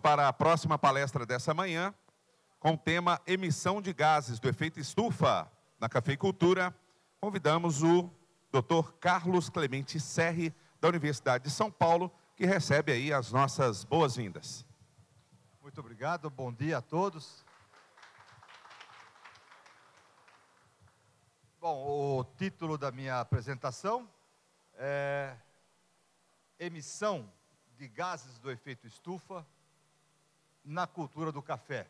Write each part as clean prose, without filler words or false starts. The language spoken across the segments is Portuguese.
Para a próxima palestra dessa manhã, com o tema Emissão de Gases do Efeito Estufa na Cafeicultura, convidamos o Dr. Carlos Clemente Serri, da Universidade de São Paulo, que recebe aí as nossas boas-vindas. Muito obrigado, bom dia a todos. Bom, o título da minha apresentação é Emissão de Gases do Efeito Estufa na Cultura do Café.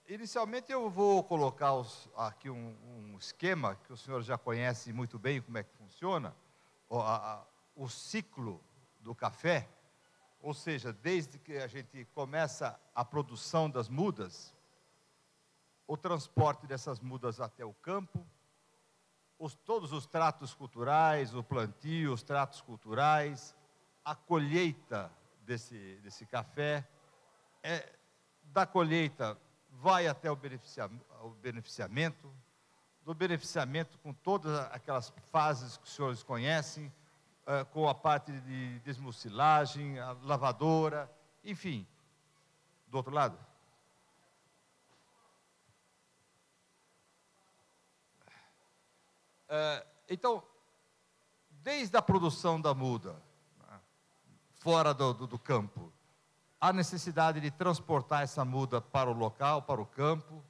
Inicialmente eu vou colocar aqui um esquema que o senhor já conhece muito bem como é que funciona, o ciclo do café, ou seja, desde que a gente começa a produção das mudas, o transporte dessas mudas até o campo, todos os tratos culturais, o plantio, os tratos culturais, a colheita desse café, da colheita vai até o beneficiamento, do beneficiamento com todas aquelas fases que os senhores conhecem, com a parte de desmucilagem, a lavadora, enfim. Do outro lado? Então, desde a produção da muda, fora do campo, a necessidade de transportar essa muda para o local, para o campo,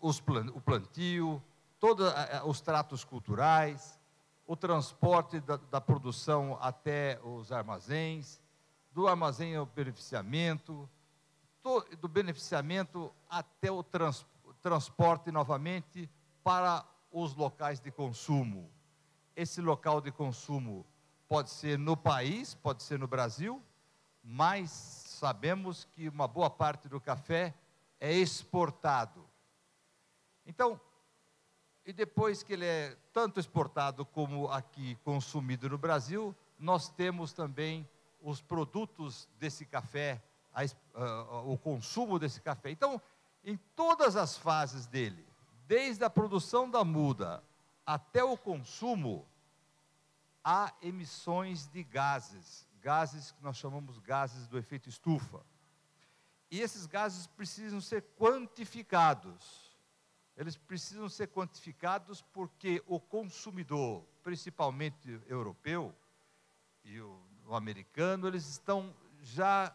o plantio, todos os tratos culturais, o transporte da produção até os armazéns, do armazém ao beneficiamento, do beneficiamento até o transporte novamente para os locais de consumo. Esse local de consumo pode ser no país, pode ser no Brasil, mas sabemos que uma boa parte do café é exportado. Então, e depois que ele é tanto exportado como aqui consumido no Brasil, nós temos também os produtos desse café, o consumo desse café. Então, em todas as fases dele, desde a produção da muda até o consumo, há emissões de gases que nós chamamos gases do efeito estufa. E esses gases precisam ser quantificados. Eles precisam ser quantificados porque o consumidor, principalmente europeu e o americano, eles estão já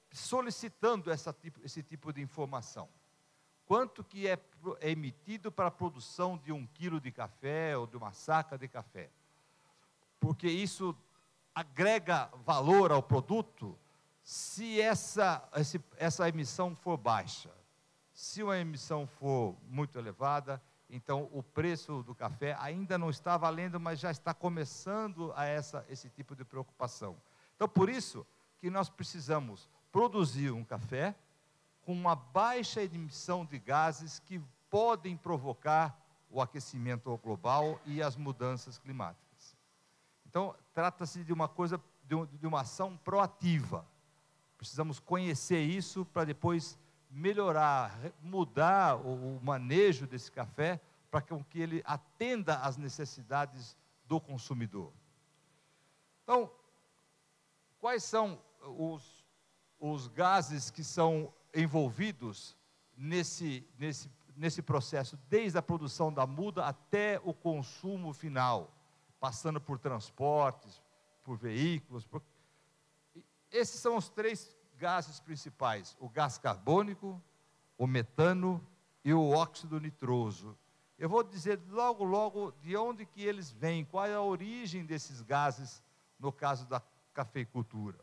solicitando esse tipo de informação. Quanto que é emitido para a produção de 1 quilo de café ou de uma saca de café? Porque isso agrega valor ao produto se essa emissão for baixa. Se uma emissão for muito elevada, então o preço do café ainda não está valendo, mas já está começando a esse tipo de preocupação. Então, por isso que nós precisamos produzir um café com uma baixa emissão de gases que podem provocar o aquecimento global e as mudanças climáticas. Então, trata-se de uma coisa, de uma ação proativa. Precisamos conhecer isso para depois melhorar, mudar o manejo desse café para que ele atenda às necessidades do consumidor. Então, quais são os gases que são envolvidos nesse processo, desde a produção da muda até o consumo final, passando por transportes, por veículos. Esses são os 3 gases principais: o gás carbônico, o metano e o óxido nitroso. Eu vou dizer logo de onde que eles vêm, qual é a origem desses gases no caso da cafeicultura.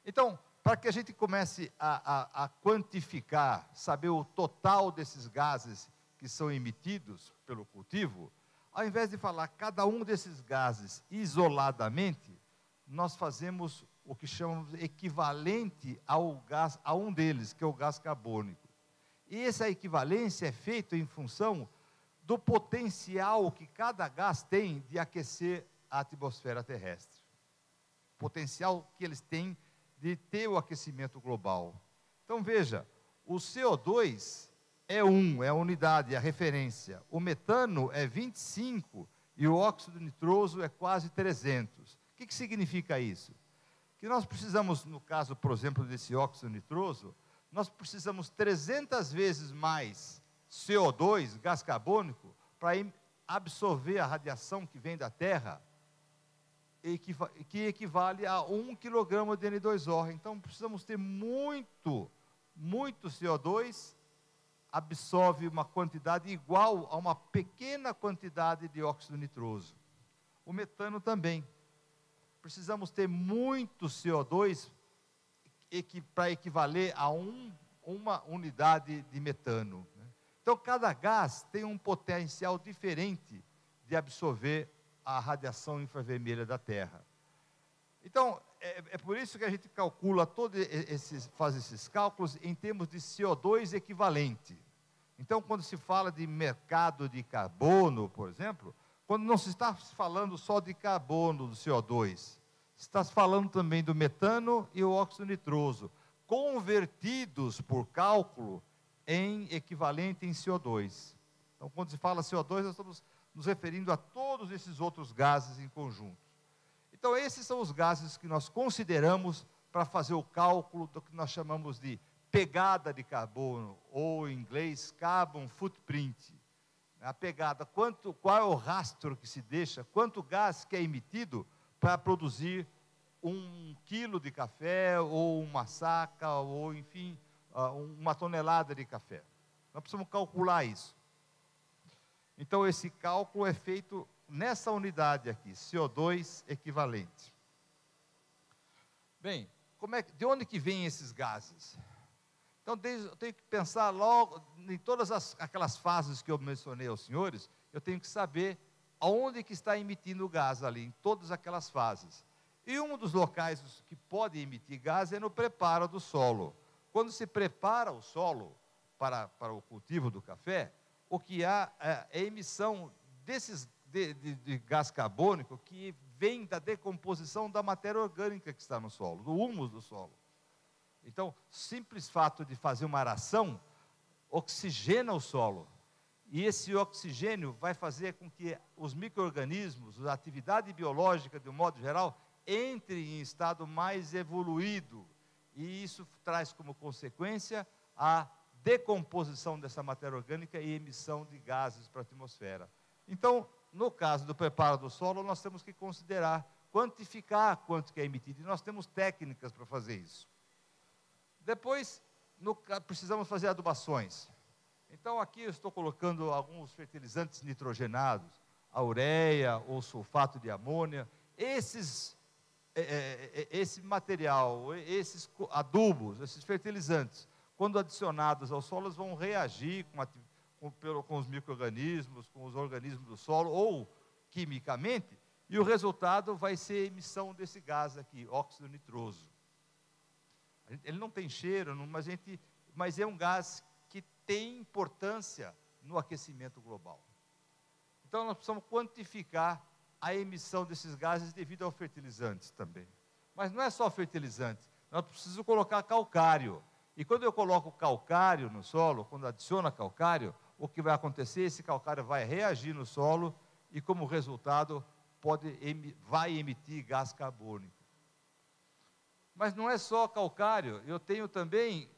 Então, para que a gente comece a quantificar, saber o total desses gases que são emitidos pelo cultivo, ao invés de falar cada um desses gases isoladamente, nós fazemos o que chamamos de equivalente ao gás, a um deles, que é o gás carbônico. E essa equivalência é feita em função do potencial que cada gás tem de aquecer a atmosfera terrestre. O potencial que eles têm de ter o aquecimento global. Então veja, o CO2 é a unidade, é a referência. O metano é 25 e o óxido nitroso é quase 300. O que significa isso? que nós precisamos, no caso, por exemplo, desse óxido nitroso, nós precisamos 300 vezes mais CO2, gás carbônico, para absorver a radiação que vem da Terra, que equivale a 1 kg de N2O. Então, precisamos ter muito CO2, absorve uma quantidade igual a uma pequena quantidade de óxido nitroso. O metano também. Precisamos ter muito CO2 para equivaler a uma unidade de metano. Então, cada gás tem um potencial diferente de absorver a radiação infravermelha da Terra. Então, é por isso que a gente calcula faz esses cálculos em termos de CO2 equivalente. Então, quando se fala de mercado de carbono, por exemplo, quando não se está falando só de carbono, do CO2, está se falando também do metano e o óxido nitroso, convertidos por cálculo em equivalente em CO2. Então, quando se fala CO2, nós estamos nos referindo a todos esses outros gases em conjunto. Então, esses são os gases que nós consideramos para fazer o cálculo do que nós chamamos de pegada de carbono, ou em inglês, carbon footprint. A pegada, qual é o rastro que se deixa, quanto gás que é emitido para produzir 1 quilo de café, ou uma saca, ou enfim, uma tonelada de café. Nós precisamos calcular isso. Então, esse cálculo é feito nessa unidade aqui, CO2 equivalente. Bem, de onde que vêm esses gases? Então, eu tenho que pensar logo em todas aquelas fases que eu mencionei aos senhores, eu tenho que saber aonde que está emitindo o gás ali, em todas aquelas fases. E um dos locais que pode emitir gás é no preparo do solo. Quando se prepara o solo para o cultivo do café, o que há é a emissão de gás carbônico que vem da decomposição da matéria orgânica que está no solo, do humus do solo. Então, simples fato de fazer uma aração oxigena o solo. E esse oxigênio vai fazer com que os micro-organismos, a atividade biológica, de um modo geral, entre em estado mais evoluído. E isso traz como consequência a decomposição dessa matéria orgânica e emissão de gases para a atmosfera. Então, no caso do preparo do solo, nós temos que considerar, quantificar quanto que é emitido. E nós temos técnicas para fazer isso. Depois, precisamos fazer adubações. Então, aqui eu estou colocando alguns fertilizantes nitrogenados, a ureia ou sulfato de amônia. Esse material, esses adubos, esses fertilizantes, quando adicionados ao solo, vão reagir com os micro-organismos, com os organismos do solo, ou quimicamente, e o resultado vai ser a emissão desse gás aqui, óxido nitroso. Ele não tem cheiro, mas é um gás que tem importância no aquecimento global. Então, nós precisamos quantificar a emissão desses gases devido aos fertilizantes também. Mas não é só fertilizante, nós precisamos colocar calcário. E quando eu coloco calcário no solo, quando adiciona calcário, o que vai acontecer? Esse calcário vai reagir no solo e, como resultado, vai emitir gás carbônico. Mas não é só calcário, eu tenho também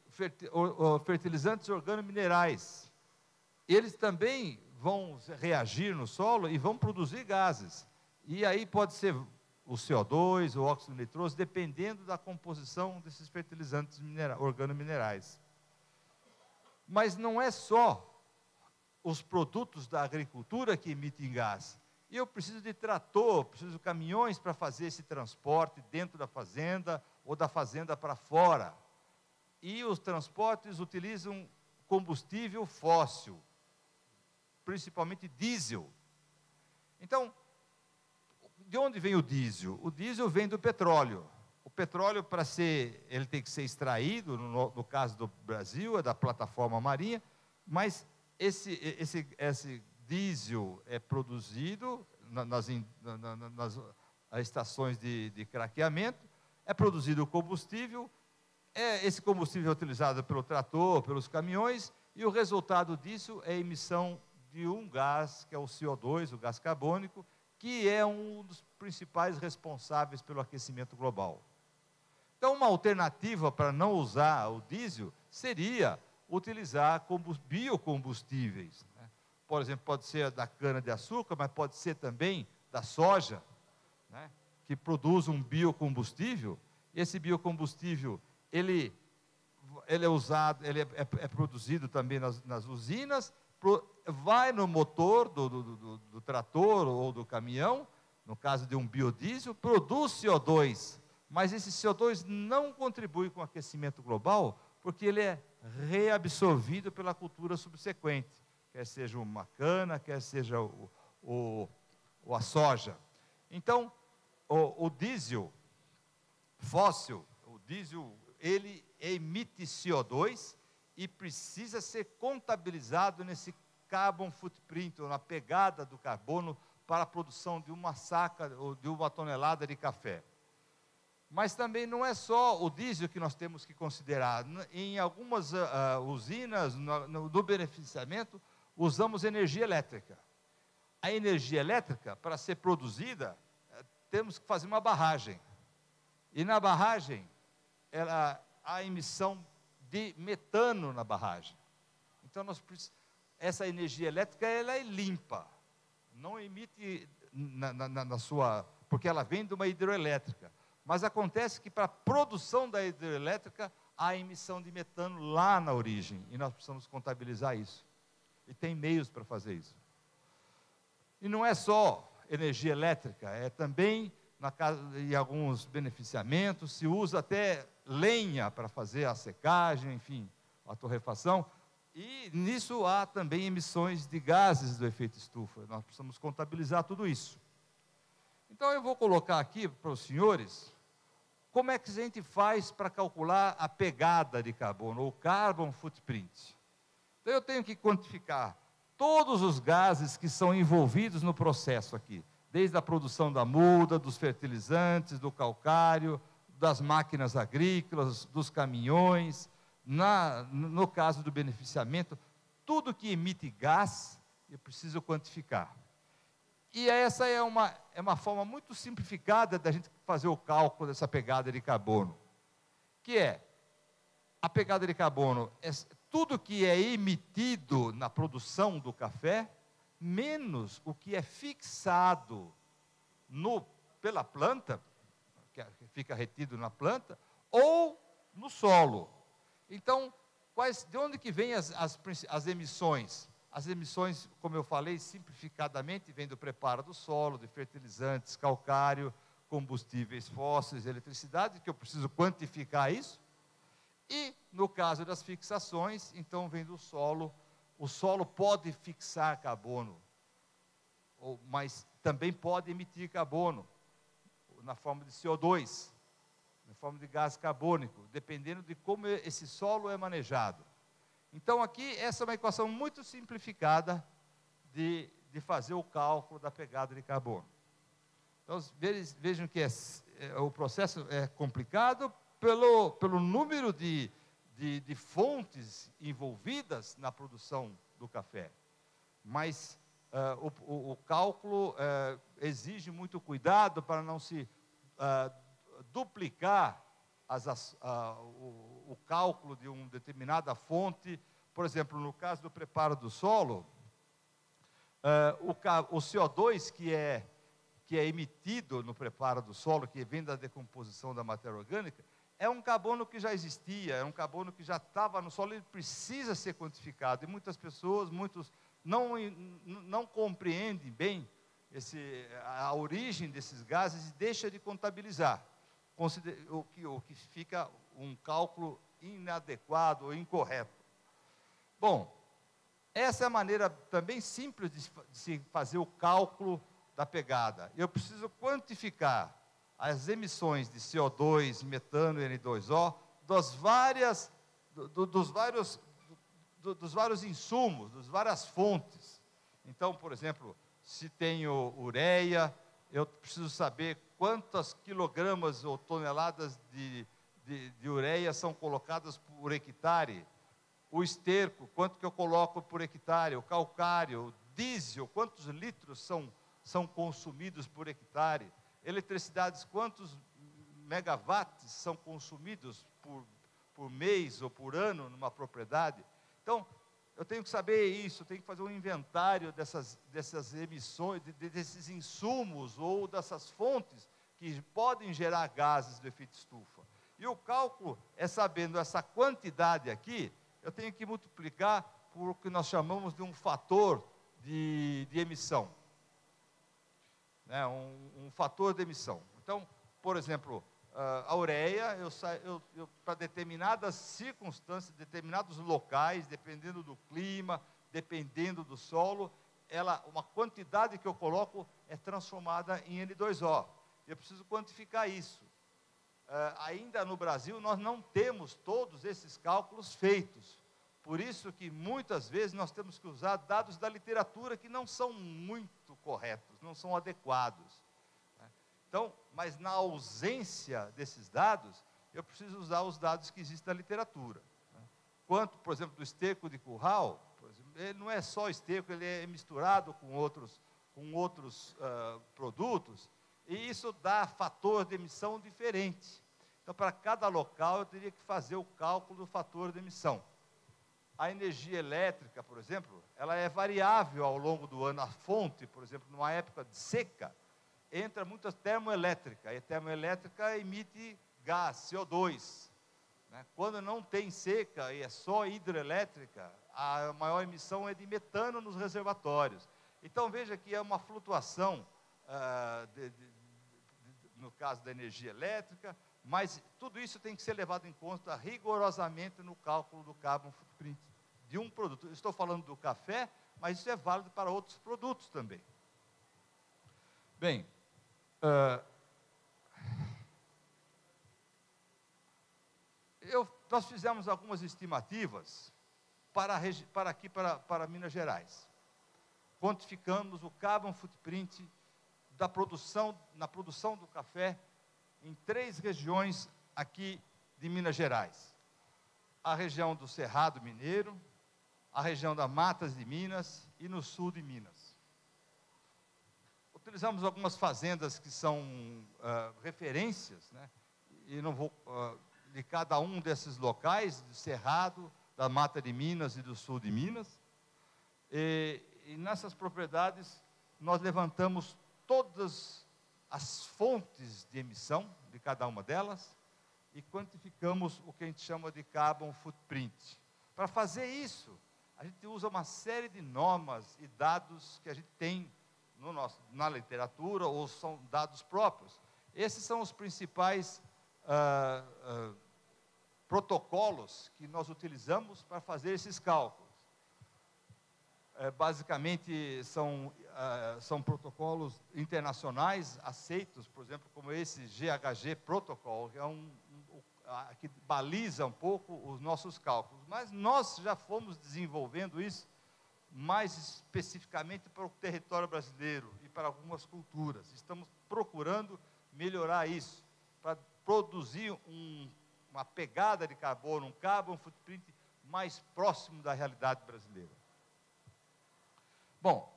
fertilizantes organominerais. Eles também vão reagir no solo e vão produzir gases. E aí pode ser o CO2, o óxido nitroso, dependendo da composição desses fertilizantes organominerais. Mas não é só os produtos da agricultura que emitem gás. E eu preciso de trator, preciso de caminhões para fazer esse transporte dentro da fazenda ou da fazenda para fora. E os transportes utilizam combustível fóssil, principalmente diesel. Então, de onde vem o diesel? O diesel vem do petróleo. O petróleo, ele tem que ser extraído, no caso do Brasil, é da plataforma marinha, mas esse diesel é produzido nas estações de craqueamento, é produzido o combustível, esse combustível é utilizado pelo trator, pelos caminhões, e o resultado disso é a emissão de um gás, que é o CO2, o gás carbônico, que é um dos principais responsáveis pelo aquecimento global. Então, uma alternativa para não usar o diesel seria utilizar biocombustíveis, né? Por exemplo, pode ser da cana-de-açúcar, mas pode ser também da soja, né? Que produz um biocombustível. Esse biocombustível, ele é usado, ele é produzido também nas usinas, vai no motor do trator ou do caminhão, no caso de um biodiesel, produz CO2, mas esse CO2 não contribui com o aquecimento global, porque ele é reabsorvido pela cultura subsequente, quer seja uma cana, quer seja a soja. Então, o diesel fóssil, o diesel, ele emite CO2 e precisa ser contabilizado nesse carbon footprint, ou na pegada do carbono, para a produção de uma saca ou de uma tonelada de café. Mas também não é só o diesel que nós temos que considerar. Em algumas usinas, no beneficiamento, usamos energia elétrica. A energia elétrica, para ser produzida, temos que fazer uma barragem. E na barragem, há emissão de metano na barragem. Então, essa energia elétrica, ela é limpa. Não emite porque ela vem de uma hidroelétrica. Mas acontece que para a produção da hidrelétrica, há emissão de metano lá na origem, e nós precisamos contabilizar isso. E tem meios para fazer isso. E não é só energia elétrica, é também, em alguns beneficiamentos, se usa até lenha para fazer a secagem, enfim, a torrefação, e nisso há também emissões de gases do efeito estufa. Nós precisamos contabilizar tudo isso. Então eu vou colocar aqui para os senhores como é que a gente faz para calcular a pegada de carbono, ou carbon footprint. Então eu tenho que quantificar todos os gases que são envolvidos no processo aqui, desde a produção da muda, dos fertilizantes, do calcário, das máquinas agrícolas, dos caminhões, no caso do beneficiamento, tudo que emite gás, eu preciso quantificar. E essa é uma forma muito simplificada da gente fazer o cálculo dessa pegada de carbono, que é, a pegada de carbono é tudo que é emitido na produção do café, menos o que é fixado pela planta, que fica retido na planta, ou no solo. Então, de onde que vêm as emissões? As emissões, como eu falei, simplificadamente, vêm do preparo do solo, de fertilizantes, calcário, combustíveis fósseis, eletricidade, que eu preciso quantificar isso. E, no caso das fixações, então vem do solo. O solo pode fixar carbono, mas também pode emitir carbono, na forma de CO2, na forma de gás carbônico, dependendo de como esse solo é manejado. Então, aqui, essa é uma equação muito simplificada de fazer o cálculo da pegada de carbono. Então, vejam que o processo é complicado pelo número de fontes envolvidas na produção do café. Mas o cálculo exige muito cuidado para não se duplicar o cálculo de uma determinada fonte. Por exemplo, no caso do preparo do solo, o CO2 que é emitido no preparo do solo, que vem da decomposição da matéria orgânica, é um carbono que já existia, é um carbono que já estava no solo, ele precisa ser quantificado. E muitas pessoas, muitos não compreendem bem a origem desses gases e deixam de contabilizar. O que fica um cálculo inadequado ou incorreto. Bom, essa é a maneira também simples de se fazer o cálculo da pegada. Eu preciso quantificar as emissões de CO2, metano e N2O dos vários insumos, das várias fontes. Então, por exemplo, se tenho ureia, eu preciso saber quantos quilogramas ou toneladas de ureia são colocadas por hectare. O esterco, quanto que eu coloco por hectare. O calcário, o diesel, quantos litros são consumidos por hectare. Eletricidades, quantos megawatts são consumidos por mês ou por ano numa propriedade. Então, eu tenho que saber isso, eu tenho que fazer um inventário dessas emissões, desses insumos ou dessas fontes que podem gerar gases do efeito estufa. E o cálculo é sabendo essa quantidade aqui, eu tenho que multiplicar por o que nós chamamos de um fator de emissão. Né? Um fator de emissão. Então, por exemplo, a ureia, para determinadas circunstâncias, determinados locais, dependendo do clima, dependendo do solo, uma quantidade que eu coloco é transformada em N2O. Eu preciso quantificar isso. Ainda no Brasil, nós não temos todos esses cálculos feitos. Por isso que, muitas vezes, nós temos que usar dados da literatura que não são muito corretos, não são adequados. Então, mas na ausência desses dados, eu preciso usar os dados que existem na literatura. Quanto, por exemplo, do esterco de curral, por exemplo, ele não é só esterco, ele é misturado com outros produtos, e isso dá fator de emissão diferente. Então, para cada local, eu teria que fazer o cálculo do fator de emissão. A energia elétrica, por exemplo, ela é variável ao longo do ano. A fonte, por exemplo, numa época de seca, entra muita termoelétrica, e a termoelétrica emite gás, CO2. Né? Quando não tem seca e é só hidrelétrica, a maior emissão é de metano nos reservatórios. Então, veja que é uma flutuação, no caso da energia elétrica, mas tudo isso tem que ser levado em conta rigorosamente no cálculo do carbon footprint de um produto. Eu estou falando do café, mas isso é válido para outros produtos também. Bem, nós fizemos algumas estimativas para Minas Gerais. Quantificamos o carbon footprint na produção do café em 3 regiões aqui de Minas Gerais. A região do Cerrado Mineiro, a região das Matas de Minas e no sul de Minas. Utilizamos algumas fazendas que são referências, né? E não vou de cada um desses locais, do Cerrado, da Mata de Minas e do sul de Minas. E nessas propriedades nós levantamos todas as fontes de emissão de cada uma delas e quantificamos o que a gente chama de carbon footprint. Para fazer isso, a gente usa uma série de normas e dados que a gente tem na literatura ou são dados próprios. Esses são os principais protocolos que nós utilizamos para fazer esses cálculos. Basicamente, são protocolos internacionais aceitos, por exemplo, como esse GHG Protocol, que é que baliza um pouco os nossos cálculos. Mas nós já fomos desenvolvendo isso mais especificamente para o território brasileiro e para algumas culturas. Estamos procurando melhorar isso, para produzir uma pegada de carbono, um carbon footprint mais próximo da realidade brasileira. Bom,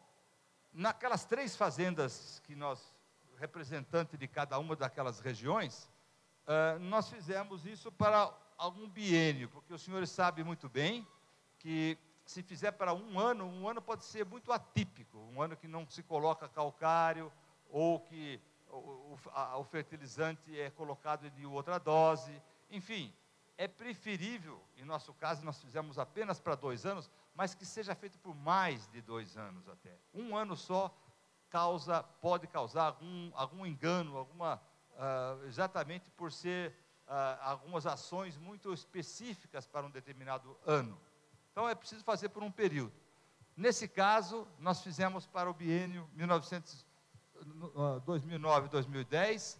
naquelas 3 fazendas que nós, representante de cada uma daquelas regiões, nós fizemos isso para algum biênio, porque os senhores sabem muito bem que se fizer para um ano pode ser muito atípico, um ano que não se coloca calcário, ou que o fertilizante é colocado de outra dose, enfim, é preferível, em nosso caso nós fizemos apenas para 2 anos, mas que seja feito por mais de 2 anos até. Um ano só pode causar algum engano, exatamente por ser algumas ações muito específicas para um determinado ano. Então é preciso fazer por um período. Nesse caso, nós fizemos para o biênio 2009-2010,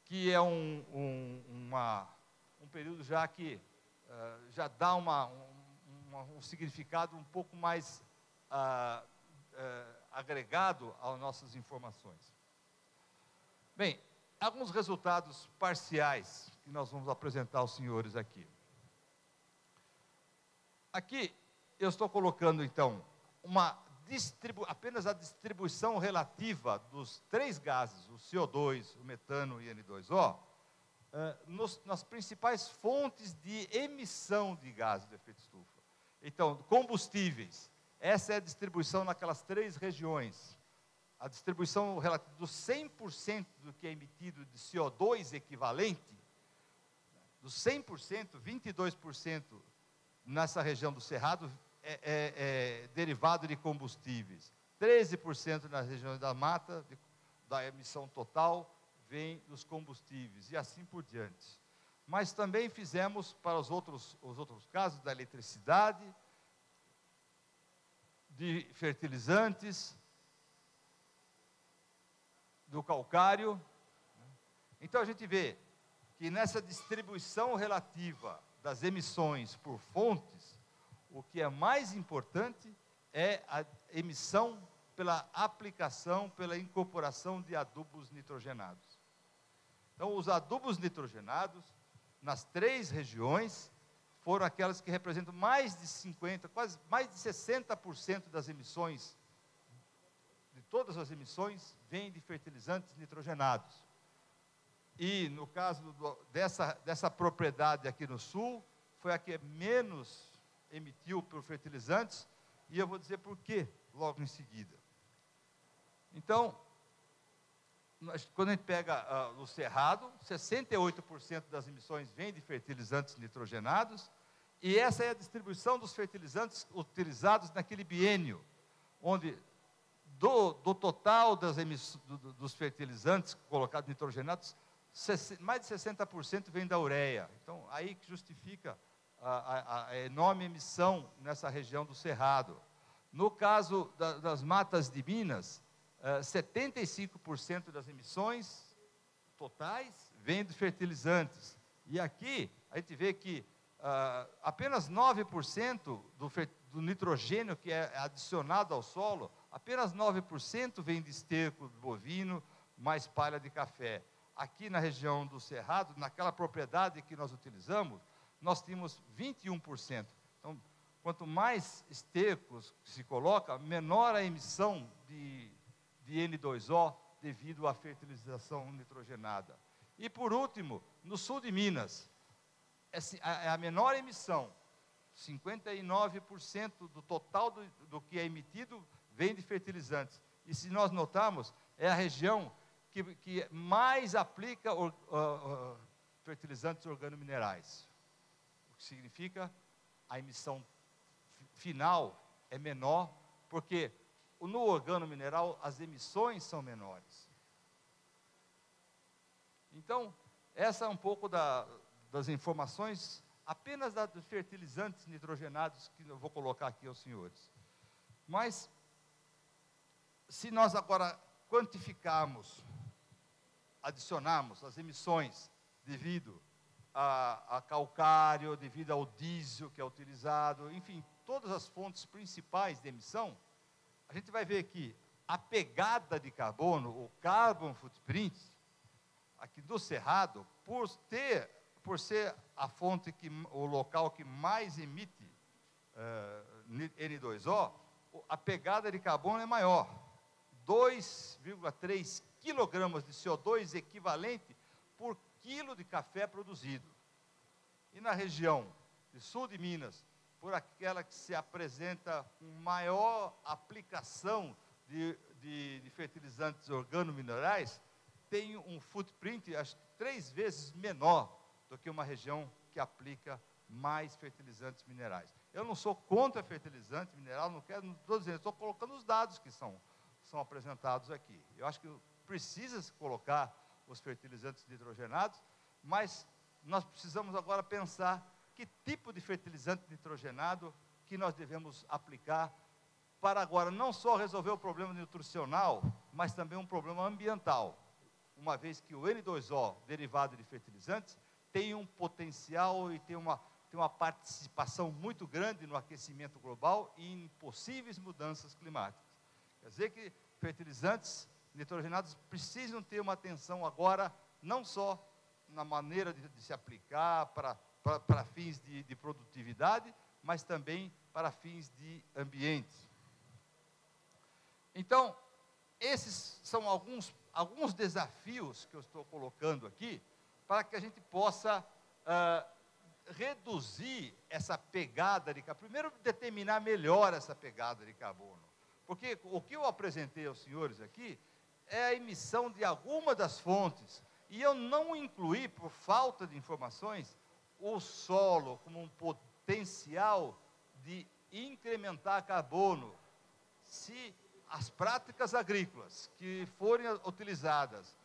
que é um período já que já dá um significado um pouco mais agregado às nossas informações. Bem, alguns resultados parciais que nós vamos apresentar aos senhores aqui. Aqui eu estou colocando, então, apenas a distribuição relativa dos 3 gases, o CO2, o metano e N2O, nas principais fontes de emissão de gases de efeito estufa. Então, combustíveis, essa é a distribuição naquelas 3 regiões. A distribuição relativa dos 100% do que é emitido de CO2 equivalente, dos 100%, 22% nessa região do Cerrado é derivado de combustíveis. 13% nas regiões da mata, da emissão total, vem dos combustíveis, e assim por diante. Mas também fizemos para os outros casos da eletricidade, de fertilizantes, do calcário. Então a gente vê que nessa distribuição relativa das emissões por fontes, o que é mais importante é a emissão pela aplicação, pela incorporação de adubos nitrogenados. Então, os adubos nitrogenados, nas 3 regiões, foram aquelas que representam mais de 50%, quase mais de 60% das emissões, de todas as emissões, vêm de fertilizantes nitrogenados. E, no caso dessa propriedade aqui no sul, foi a que menos emitiu por fertilizantes, e eu vou dizer por quê, logo em seguida. Então, quando a gente pega o Cerrado, 68% das emissões vem de fertilizantes nitrogenados, e essa é a distribuição dos fertilizantes utilizados naquele biênio, onde do total dos fertilizantes colocados nitrogenados, mais de 60% vem da ureia. Então, aí que justifica a enorme emissão nessa região do Cerrado. No caso das matas de Minas, 75% das emissões totais vêm de fertilizantes. E aqui, a gente vê que apenas 9% do nitrogênio que é adicionado ao solo, apenas 9% vem de esterco bovino, mais palha de café. Aqui na região do Cerrado, naquela propriedade que nós utilizamos, nós tínhamos 21%. Então, quanto mais estercos se coloca, menor a emissão de N2O devido à fertilização nitrogenada. E por último, no sul de Minas, a menor emissão, 59% do total do que é emitido vem de fertilizantes. E se nós notarmos, é a região que mais aplica fertilizantes organominerais. O que significa a emissão final é menor, porque no organo mineral as emissões são menores. Então, essa é um pouco das informações, apenas dos fertilizantes nitrogenados, que eu vou colocar aqui aos senhores. Mas, se nós agora quantificarmos, adicionarmos as emissões devido a calcário, devido ao diesel que é utilizado, enfim, todas as fontes principais de emissão, a gente vai ver que a pegada de carbono, o carbon footprint, aqui do Cerrado, por ser a fonte, o local que mais emite N2O, a pegada de carbono é maior, 2,3 quilogramas de CO2 equivalente por quilo de café produzido. E na região de sul de Minas, por aquela que se apresenta com maior aplicação de fertilizantes organominerais, tem um footprint, acho que 3 vezes menor do que uma região que aplica mais fertilizantes minerais. Eu não sou contra fertilizante mineral, não estou dizendo, estou colocando os dados que são apresentados aqui. Eu acho que precisa se colocar os fertilizantes nitrogenados, mas nós precisamos agora pensar que tipo de fertilizante nitrogenado que nós devemos aplicar para agora não só resolver o problema nutricional, mas também um problema ambiental, uma vez que o N2O, derivado de fertilizantes, tem um potencial e tem uma participação muito grande no aquecimento global e em possíveis mudanças climáticas. Quer dizer que fertilizantes nitrogenados precisam ter uma atenção agora, não só na maneira de se aplicar para fins de produtividade, mas também para fins de ambiente. Então, esses são alguns desafios que eu estou colocando aqui para que a gente possa reduzir essa pegada de carbono. Primeiro, determinar melhor essa pegada de carbono. Porque o que eu apresentei aos senhores aqui é a emissão de alguma das fontes. E eu não incluí, por falta de informações, o solo como um potencial de incrementar carbono. Se as práticas agrícolas que forem utilizadas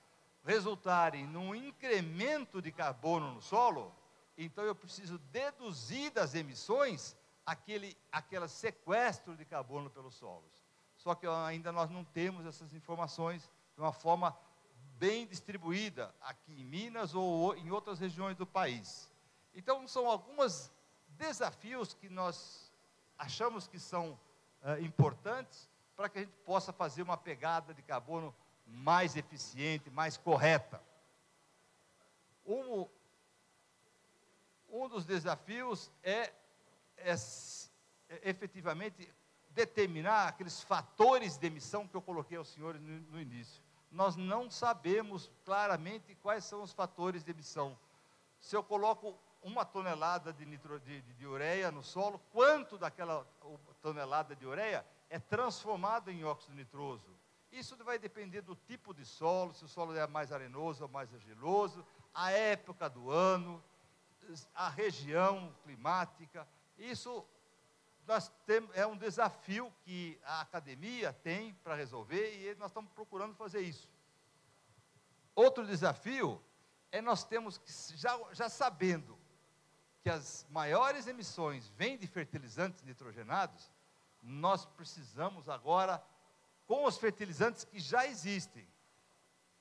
resultarem num incremento de carbono no solo, então eu preciso deduzir das emissões aquele sequestro de carbono pelos solos. Só que ainda nós não temos essas informações de uma forma bem distribuída aqui em Minas ou em outras regiões do país. Então, são alguns desafios que nós achamos que são importantes para que a gente possa fazer uma pegada de carbono mais eficiente, mais correta. Um dos desafios é efetivamente determinar aqueles fatores de emissão que eu coloquei aos senhores no início. Nós não sabemos claramente quais são os fatores de emissão. Se eu coloco 1 tonelada de ureia no solo, quanto daquela tonelada de ureia é transformado em óxido nitroso? Isso vai depender do tipo de solo, se o solo é mais arenoso ou mais argiloso, a época do ano, a região climática. Isso é um desafio que a academia tem para resolver e nós estamos procurando fazer isso. Outro desafio é nós temos que, já sabendo que as maiores emissões vêm de fertilizantes nitrogenados, nós precisamos agora, com os fertilizantes que já existem,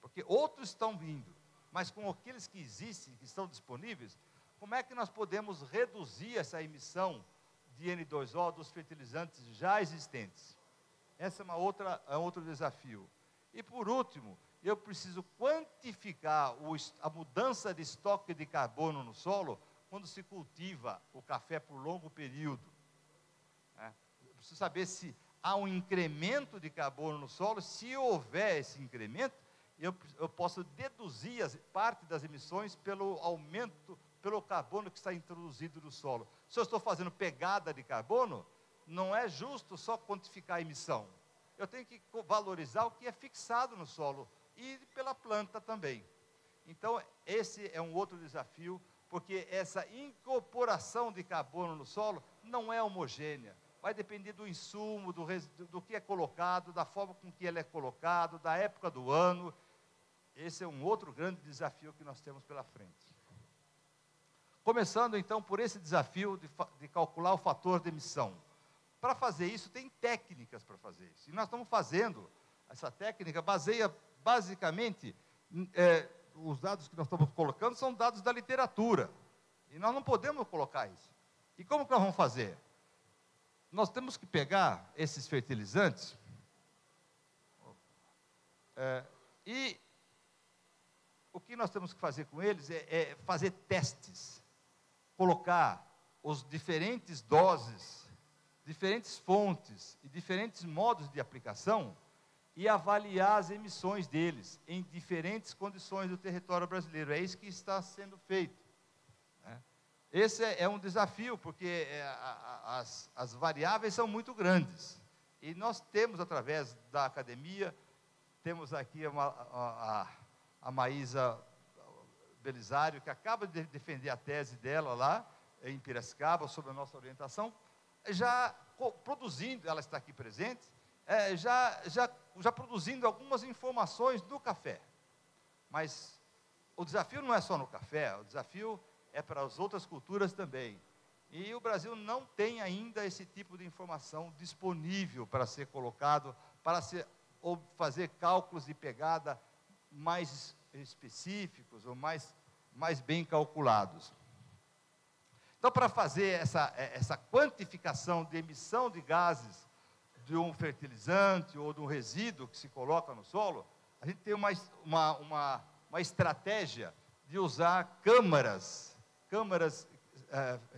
porque outros estão vindo, mas com aqueles que existem, que estão disponíveis, como é que nós podemos reduzir essa emissão de N2O dos fertilizantes já existentes? Essa é outro desafio. E por último, eu preciso quantificar a mudança de estoque de carbono no solo quando se cultiva o café por longo período. Eu preciso saber se há um incremento de carbono no solo. Se houver esse incremento, eu posso deduzir parte das emissões pelo aumento, pelo carbono que está introduzido no solo. Se eu estou fazendo pegada de carbono, não é justo só quantificar a emissão. Eu tenho que valorizar o que é fixado no solo e pela planta também. Então, esse é um outro desafio, porque essa incorporação de carbono no solo não é homogênea. Vai depender do insumo, do que é colocado, da forma com que ele é colocado, da época do ano. Esse é um outro grande desafio que nós temos pela frente. Começando, então, por esse desafio de calcular o fator de emissão. Para fazer isso, tem técnicas para fazer isso. E nós estamos fazendo, essa técnica baseia basicamente, os dados que nós estamos colocando são dados da literatura. E nós não podemos colocar isso. E como que nós vamos fazer? Nós temos que pegar esses fertilizantes e o que nós temos que fazer com eles é fazer testes. Colocar os diferentes doses, diferentes fontes e diferentes modos de aplicação e avaliar as emissões deles em diferentes condições do território brasileiro. É isso que está sendo feito. Esse é um desafio, porque as variáveis são muito grandes. E nós temos, através da academia, temos aqui a Maísa Belisário, que acaba de defender a tese dela lá, em Piracicaba, sob a nossa orientação, já produzindo, ela está aqui presente, já produzindo algumas informações do café. Mas o desafio não é só no café, o desafio é para as outras culturas também. E o Brasil não tem ainda esse tipo de informação disponível para ser colocado, ou fazer cálculos de pegada mais específicos ou mais bem calculados. Então, para fazer essa quantificação de emissão de gases de um fertilizante ou de um resíduo que se coloca no solo, a gente tem uma estratégia de usar câmaras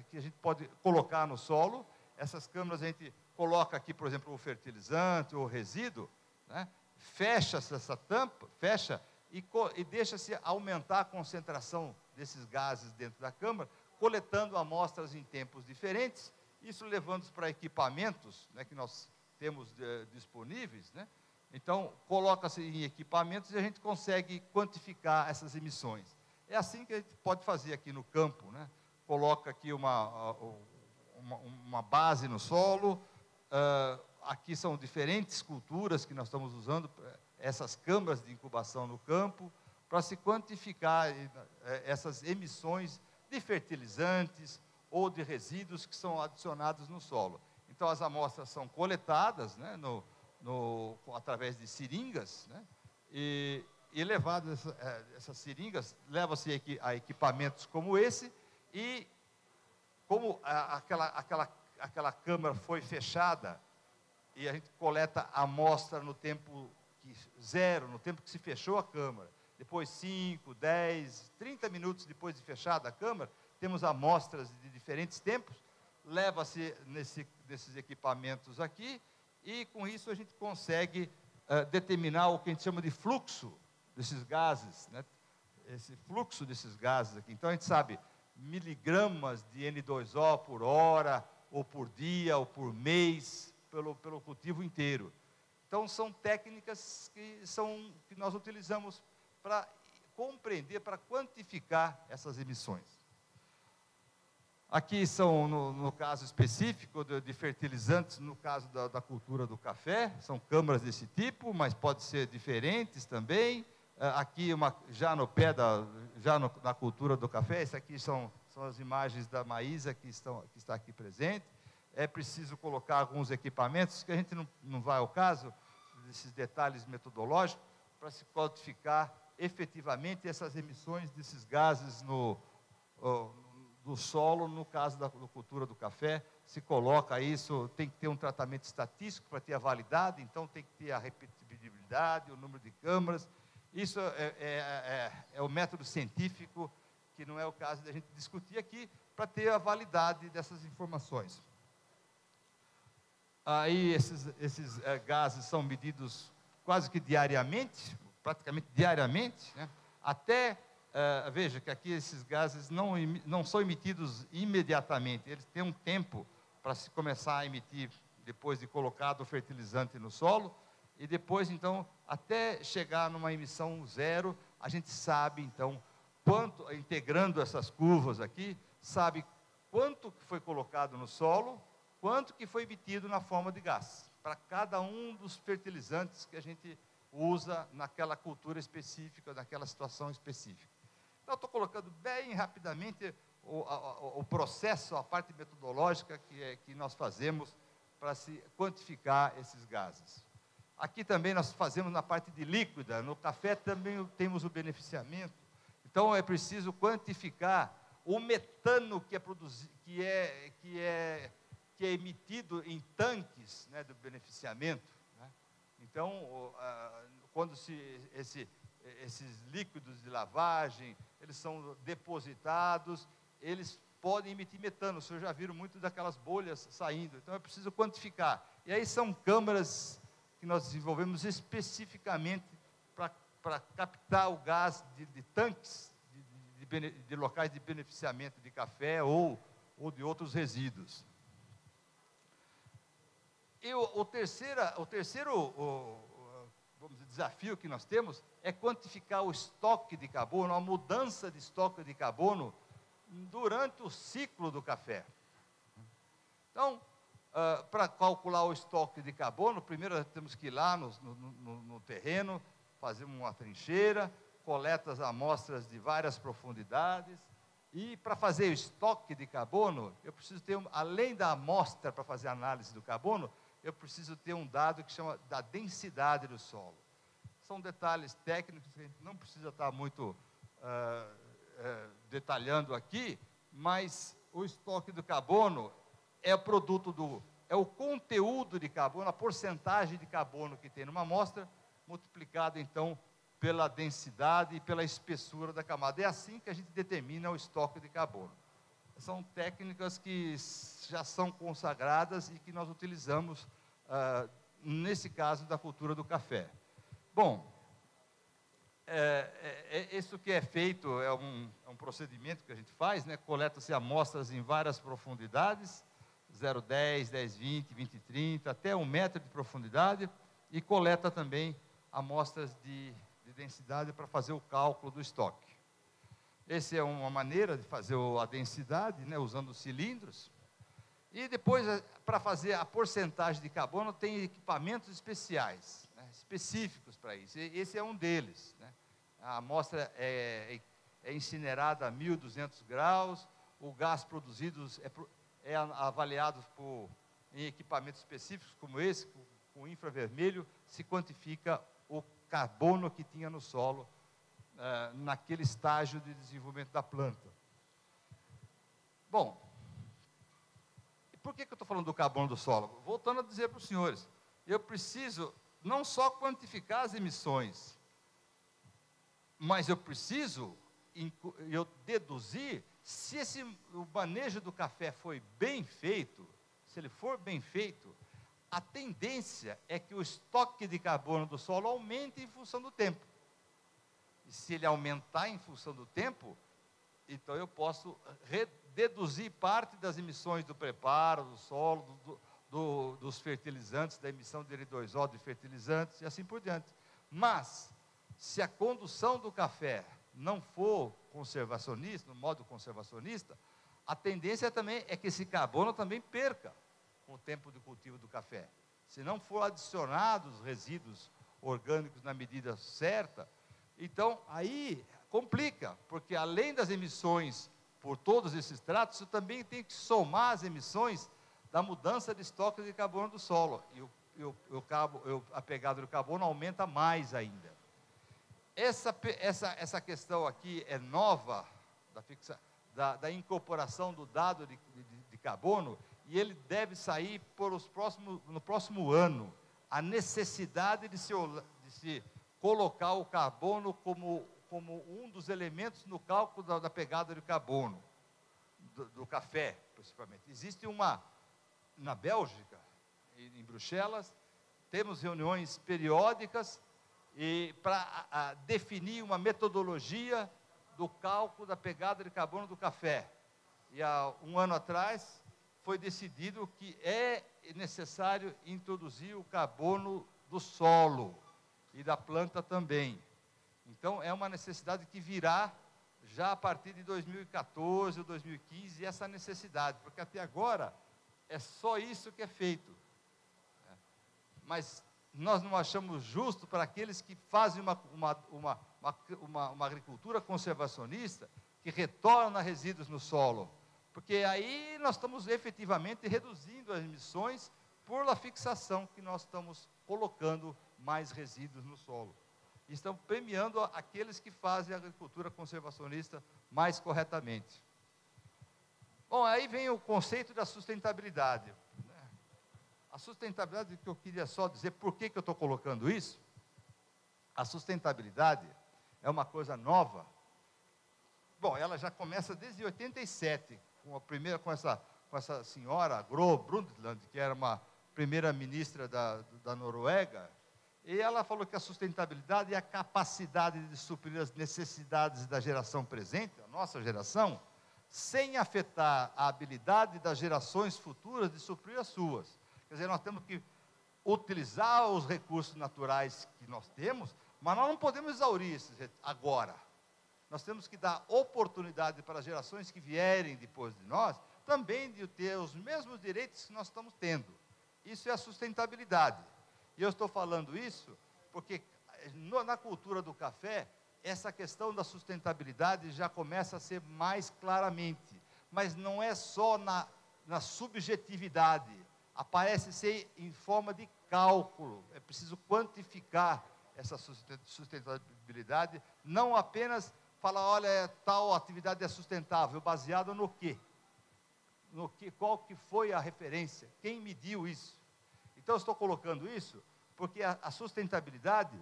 que a gente pode colocar no solo. Essas câmaras a gente coloca aqui, por exemplo, o fertilizante ou o resíduo, fecha essa tampa, e deixa-se aumentar a concentração desses gases dentro da câmara, coletando amostras em tempos diferentes, isso levando para equipamentos, né, que nós temos disponíveis, né? Então, coloca-se em equipamentos e a gente consegue quantificar essas emissões. É assim que a gente pode fazer aqui no campo, né? Coloca aqui uma base no solo, aqui são diferentes culturas que nós estamos usando, essas câmaras de incubação no campo, para se quantificar essas emissões de fertilizantes ou de resíduos que são adicionados no solo. Então, as amostras são coletadas, né, através de seringas, né, e levadas, essas seringas, leva-se a equipamentos como esse, e como aquela câmara foi fechada, e a gente coleta a amostra no tempo zero, no tempo que se fechou a câmara, depois 5, 10, 30 minutos depois de fechada a câmara, temos amostras de diferentes tempos, leva-se nesses equipamentos aqui, e com isso a gente consegue determinar o que a gente chama de fluxo desses gases, né? Esse fluxo desses gases aqui. Então a gente sabe miligramas de N2O por hora, ou por dia, ou por mês, pelo cultivo inteiro. Então são técnicas que nós utilizamos para compreender, para quantificar essas emissões. Aqui são, no caso específico de fertilizantes, no caso da cultura do café, são câmaras desse tipo, mas pode ser diferentes também. Aqui, já no pé, na cultura do café, essas aqui são as imagens da Maísa que está aqui presente. É preciso colocar alguns equipamentos, que a gente não vai ao caso, desses detalhes metodológicos, para se quantificar efetivamente essas emissões desses gases do solo, no caso da cultura do café. Se coloca isso, tem que ter um tratamento estatístico para ter a validade, então tem que ter a repetibilidade, o número de câmaras. Isso é o método científico, que não é o caso da gente discutir aqui, para ter a validade dessas informações. Aí esses gases são medidos quase que diariamente, praticamente diariamente, né? Até, veja que aqui esses gases não são emitidos imediatamente, eles têm um tempo para se começar a emitir, depois de colocado o fertilizante no solo, e depois, então, até chegar numa emissão zero, a gente sabe, então, integrando essas curvas aqui, sabe quanto foi colocado no solo, quanto que foi emitido na forma de gás, para cada um dos fertilizantes que a gente usa naquela cultura específica, naquela situação específica. Então, eu estou colocando bem rapidamente o processo, a parte metodológica que nós fazemos para se quantificar esses gases. Aqui também nós fazemos na parte de líquida, no café também temos o beneficiamento. Então, é preciso quantificar o metano que é emitido em tanques, né, do beneficiamento, né? Então, quando esses líquidos de lavagem, eles são depositados, eles podem emitir metano. Vocês já viram muito daquelas bolhas saindo. Então, é preciso quantificar. E aí são câmaras que nós desenvolvemos especificamente para captar o gás de tanques, de locais de beneficiamento de café ou de outros resíduos. E o terceiro vamos dizer, desafio que nós temos é quantificar o estoque de carbono, a mudança de estoque de carbono durante o ciclo do café. Então, para calcular o estoque de carbono, primeiro temos que ir lá no terreno, fazer uma trincheira, coleta as amostras de várias profundidades, e para fazer o estoque de carbono, eu preciso ter, além da amostra para fazer a análise do carbono, eu preciso ter um dado que chama da densidade do solo. São detalhes técnicos que a gente não precisa estar muito detalhando aqui, mas o estoque do carbono é o conteúdo de carbono, a porcentagem de carbono que tem numa amostra, multiplicado então pela densidade e pela espessura da camada. É assim que a gente determina o estoque de carbono. São técnicas que já são consagradas e que nós utilizamos, nesse caso, da cultura do café. Bom, Isso que é feito é um procedimento que a gente faz, né? Coleta-se amostras em várias profundidades, 0,10, 10,20, 20,30, até 1 metro de profundidade, e coleta também amostras de densidade para fazer o cálculo do estoque. Essa é uma maneira de fazer a densidade, né, usando cilindros. E depois, para fazer a porcentagem de carbono, tem equipamentos especiais, né, específicos para isso. Esse é um deles, né. A amostra é incinerada a 1.200 graus, o gás produzido é avaliado em equipamentos específicos como esse, com infravermelho, se quantifica o carbono que tinha no solo, naquele estágio de desenvolvimento da planta. Bom, por que eu estou falando do carbono do solo? Voltando a dizer para os senhores, eu preciso não só quantificar as emissões, mas eu preciso deduzir se o manejo do café foi bem feito. Se ele for bem feito, a tendência é que o estoque de carbono do solo aumente em função do tempo. E se ele aumentar em função do tempo, então eu posso deduzir parte das emissões do preparo, do solo, dos fertilizantes, da emissão de R2O de fertilizantes e assim por diante. Mas, se a condução do café não for conservacionista, no modo conservacionista, a tendência também é que esse carbono também perca com o tempo de cultivo do café. Se não for adicionados resíduos orgânicos na medida certa, então aí complica, porque além das emissões por todos esses tratos, você também tem que somar as emissões da mudança de estoque de carbono do solo, e a pegada do carbono aumenta mais ainda. Essa questão aqui é nova, da incorporação do dado de carbono, e ele deve sair no próximo ano. A necessidade de se colocar o carbono como um dos elementos no cálculo da pegada de carbono, do café, principalmente. Existe na Bélgica, em Bruxelas, temos reuniões periódicas para definir uma metodologia do cálculo da pegada de carbono do café. E há um ano atrás foi decidido que é necessário introduzir o carbono do solo e da planta também. Então, é uma necessidade que virá já a partir de 2014 ou 2015, essa necessidade, porque até agora é só isso que é feito. Mas nós não achamos justo para aqueles que fazem uma agricultura conservacionista, que retorna resíduos no solo, porque aí nós estamos efetivamente reduzindo as emissões por a fixação que nós estamos colocando mais resíduos no solo. E estamos premiando aqueles que fazem a agricultura conservacionista mais corretamente. Bom, aí vem o conceito da sustentabilidade. A sustentabilidade, que eu queria só dizer, por que eu estou colocando isso? A sustentabilidade é uma coisa nova. Bom, ela já começa desde 87, com essa senhora, Gro Brundtland, que era uma primeira-ministra da Noruega, e ela falou que a sustentabilidade é a capacidade de suprir as necessidades da geração presente, a nossa geração, sem afetar a habilidade das gerações futuras de suprir as suas. Quer dizer, nós temos que utilizar os recursos naturais que nós temos, mas nós não podemos exaurir isso agora. Nós temos que dar oportunidade para as gerações que vierem depois de nós, também de ter os mesmos direitos que nós estamos tendo. Isso é a sustentabilidade. E eu estou falando isso porque na cultura do café, essa questão da sustentabilidade já começa a ser mais claramente. Mas não é só na subjetividade. Aparece ser em forma de cálculo. É preciso quantificar essa sustentabilidade, não apenas falar, olha, tal atividade é sustentável, baseado no quê? Qual que foi a referência? Quem mediu isso? Então, eu estou colocando isso porque a sustentabilidade,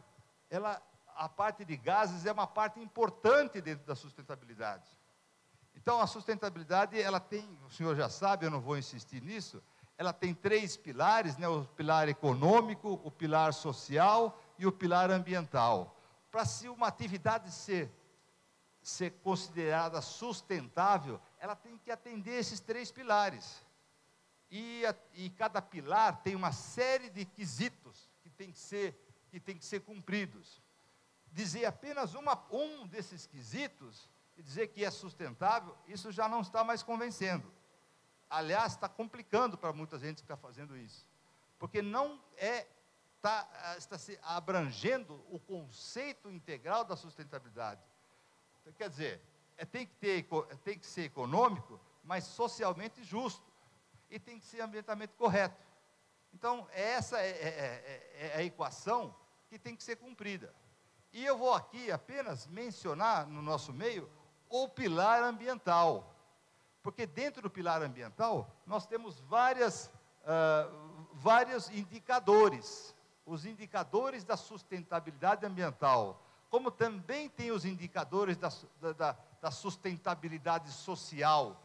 a parte de gases é uma parte importante dentro da sustentabilidade. Então, a sustentabilidade, ela tem, o senhor já sabe, eu não vou insistir nisso, ela tem 3 pilares, né? O pilar econômico, o pilar social e o pilar ambiental. se uma atividade ser considerada sustentável, ela tem que atender esses 3 pilares. E cada pilar tem uma série de quesitos que tem que ser cumpridos. Dizer apenas um desses quesitos e dizer que é sustentável, isso já não está mais convencendo. Aliás, está complicando para muita gente que está fazendo isso. Porque não está se abrangendo o conceito integral da sustentabilidade. Então, quer dizer, tem que ser econômico, mas socialmente justo. E tem que ser ambientalmente correto. Então, essa é a equação que tem que ser cumprida. E eu vou aqui apenas mencionar, no nosso meio, o pilar ambiental. Porque dentro do pilar ambiental, nós temos vários indicadores. Os indicadores da sustentabilidade ambiental, como também tem os indicadores da sustentabilidade social,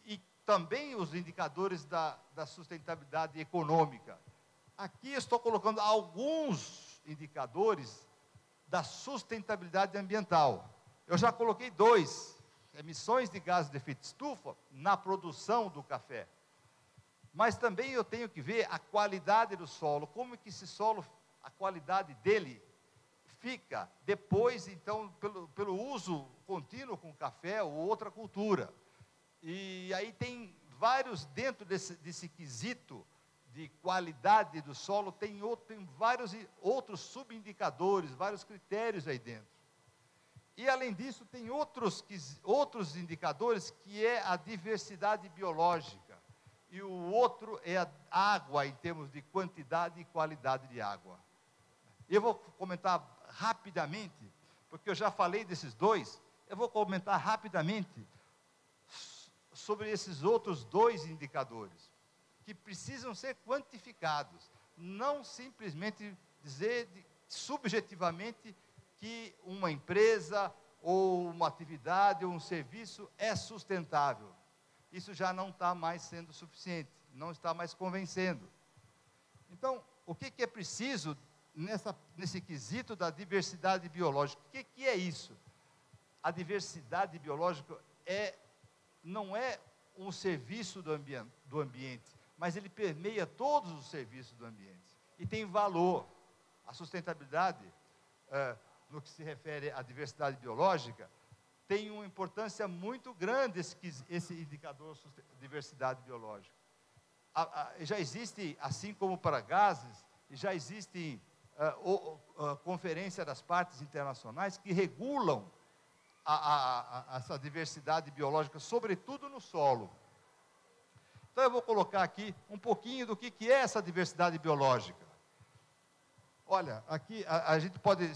e também os indicadores da sustentabilidade econômica. Aqui estou colocando alguns indicadores da sustentabilidade ambiental. Eu já coloquei 2, emissões de gases de efeito estufa na produção do café. Mas também eu tenho que ver a qualidade do solo, como que esse solo, a qualidade dele fica depois, então, pelo uso contínuo com café ou outra cultura. E aí tem vários, dentro desse quesito de qualidade do solo, tem vários outros subindicadores, vários critérios aí dentro. E além disso, tem outros indicadores, que é a diversidade biológica. E o outro é a água, em termos de quantidade e qualidade de água. Eu vou comentar rapidamente, porque eu já falei desses 2, eu vou comentar rapidamente sobre esses outros 2 indicadores, que precisam ser quantificados, não simplesmente dizer subjetivamente que uma empresa, ou uma atividade, ou um serviço é sustentável. Isso já não está mais sendo suficiente, não está mais convencendo. Então, o que é preciso nesse quesito da diversidade biológica? O que é isso? A diversidade biológica não é um serviço do ambiente, mas ele permeia todos os serviços do ambiente, e tem valor. A sustentabilidade, no que se refere à diversidade biológica, tem uma importância muito grande esse indicador de diversidade biológica. Já existe, assim como para gases, já existem conferência das partes internacionais que regulam essa diversidade biológica, sobretudo no solo. Então eu vou colocar aqui um pouquinho do que é essa diversidade biológica. Olha, aqui a gente pode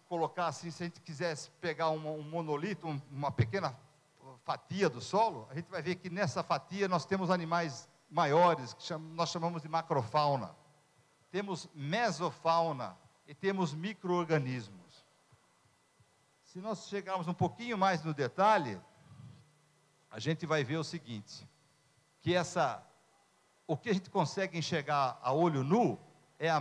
colocar assim, se a gente quisesse pegar um monolito, uma pequena fatia do solo, a gente vai ver que nessa fatia nós temos animais maiores, que nós chamamos de macrofauna. Temos mesofauna e temos micro-organismos. Se nós chegarmos um pouquinho mais no detalhe, a gente vai ver o seguinte, que o que a gente consegue enxergar a olho nu é a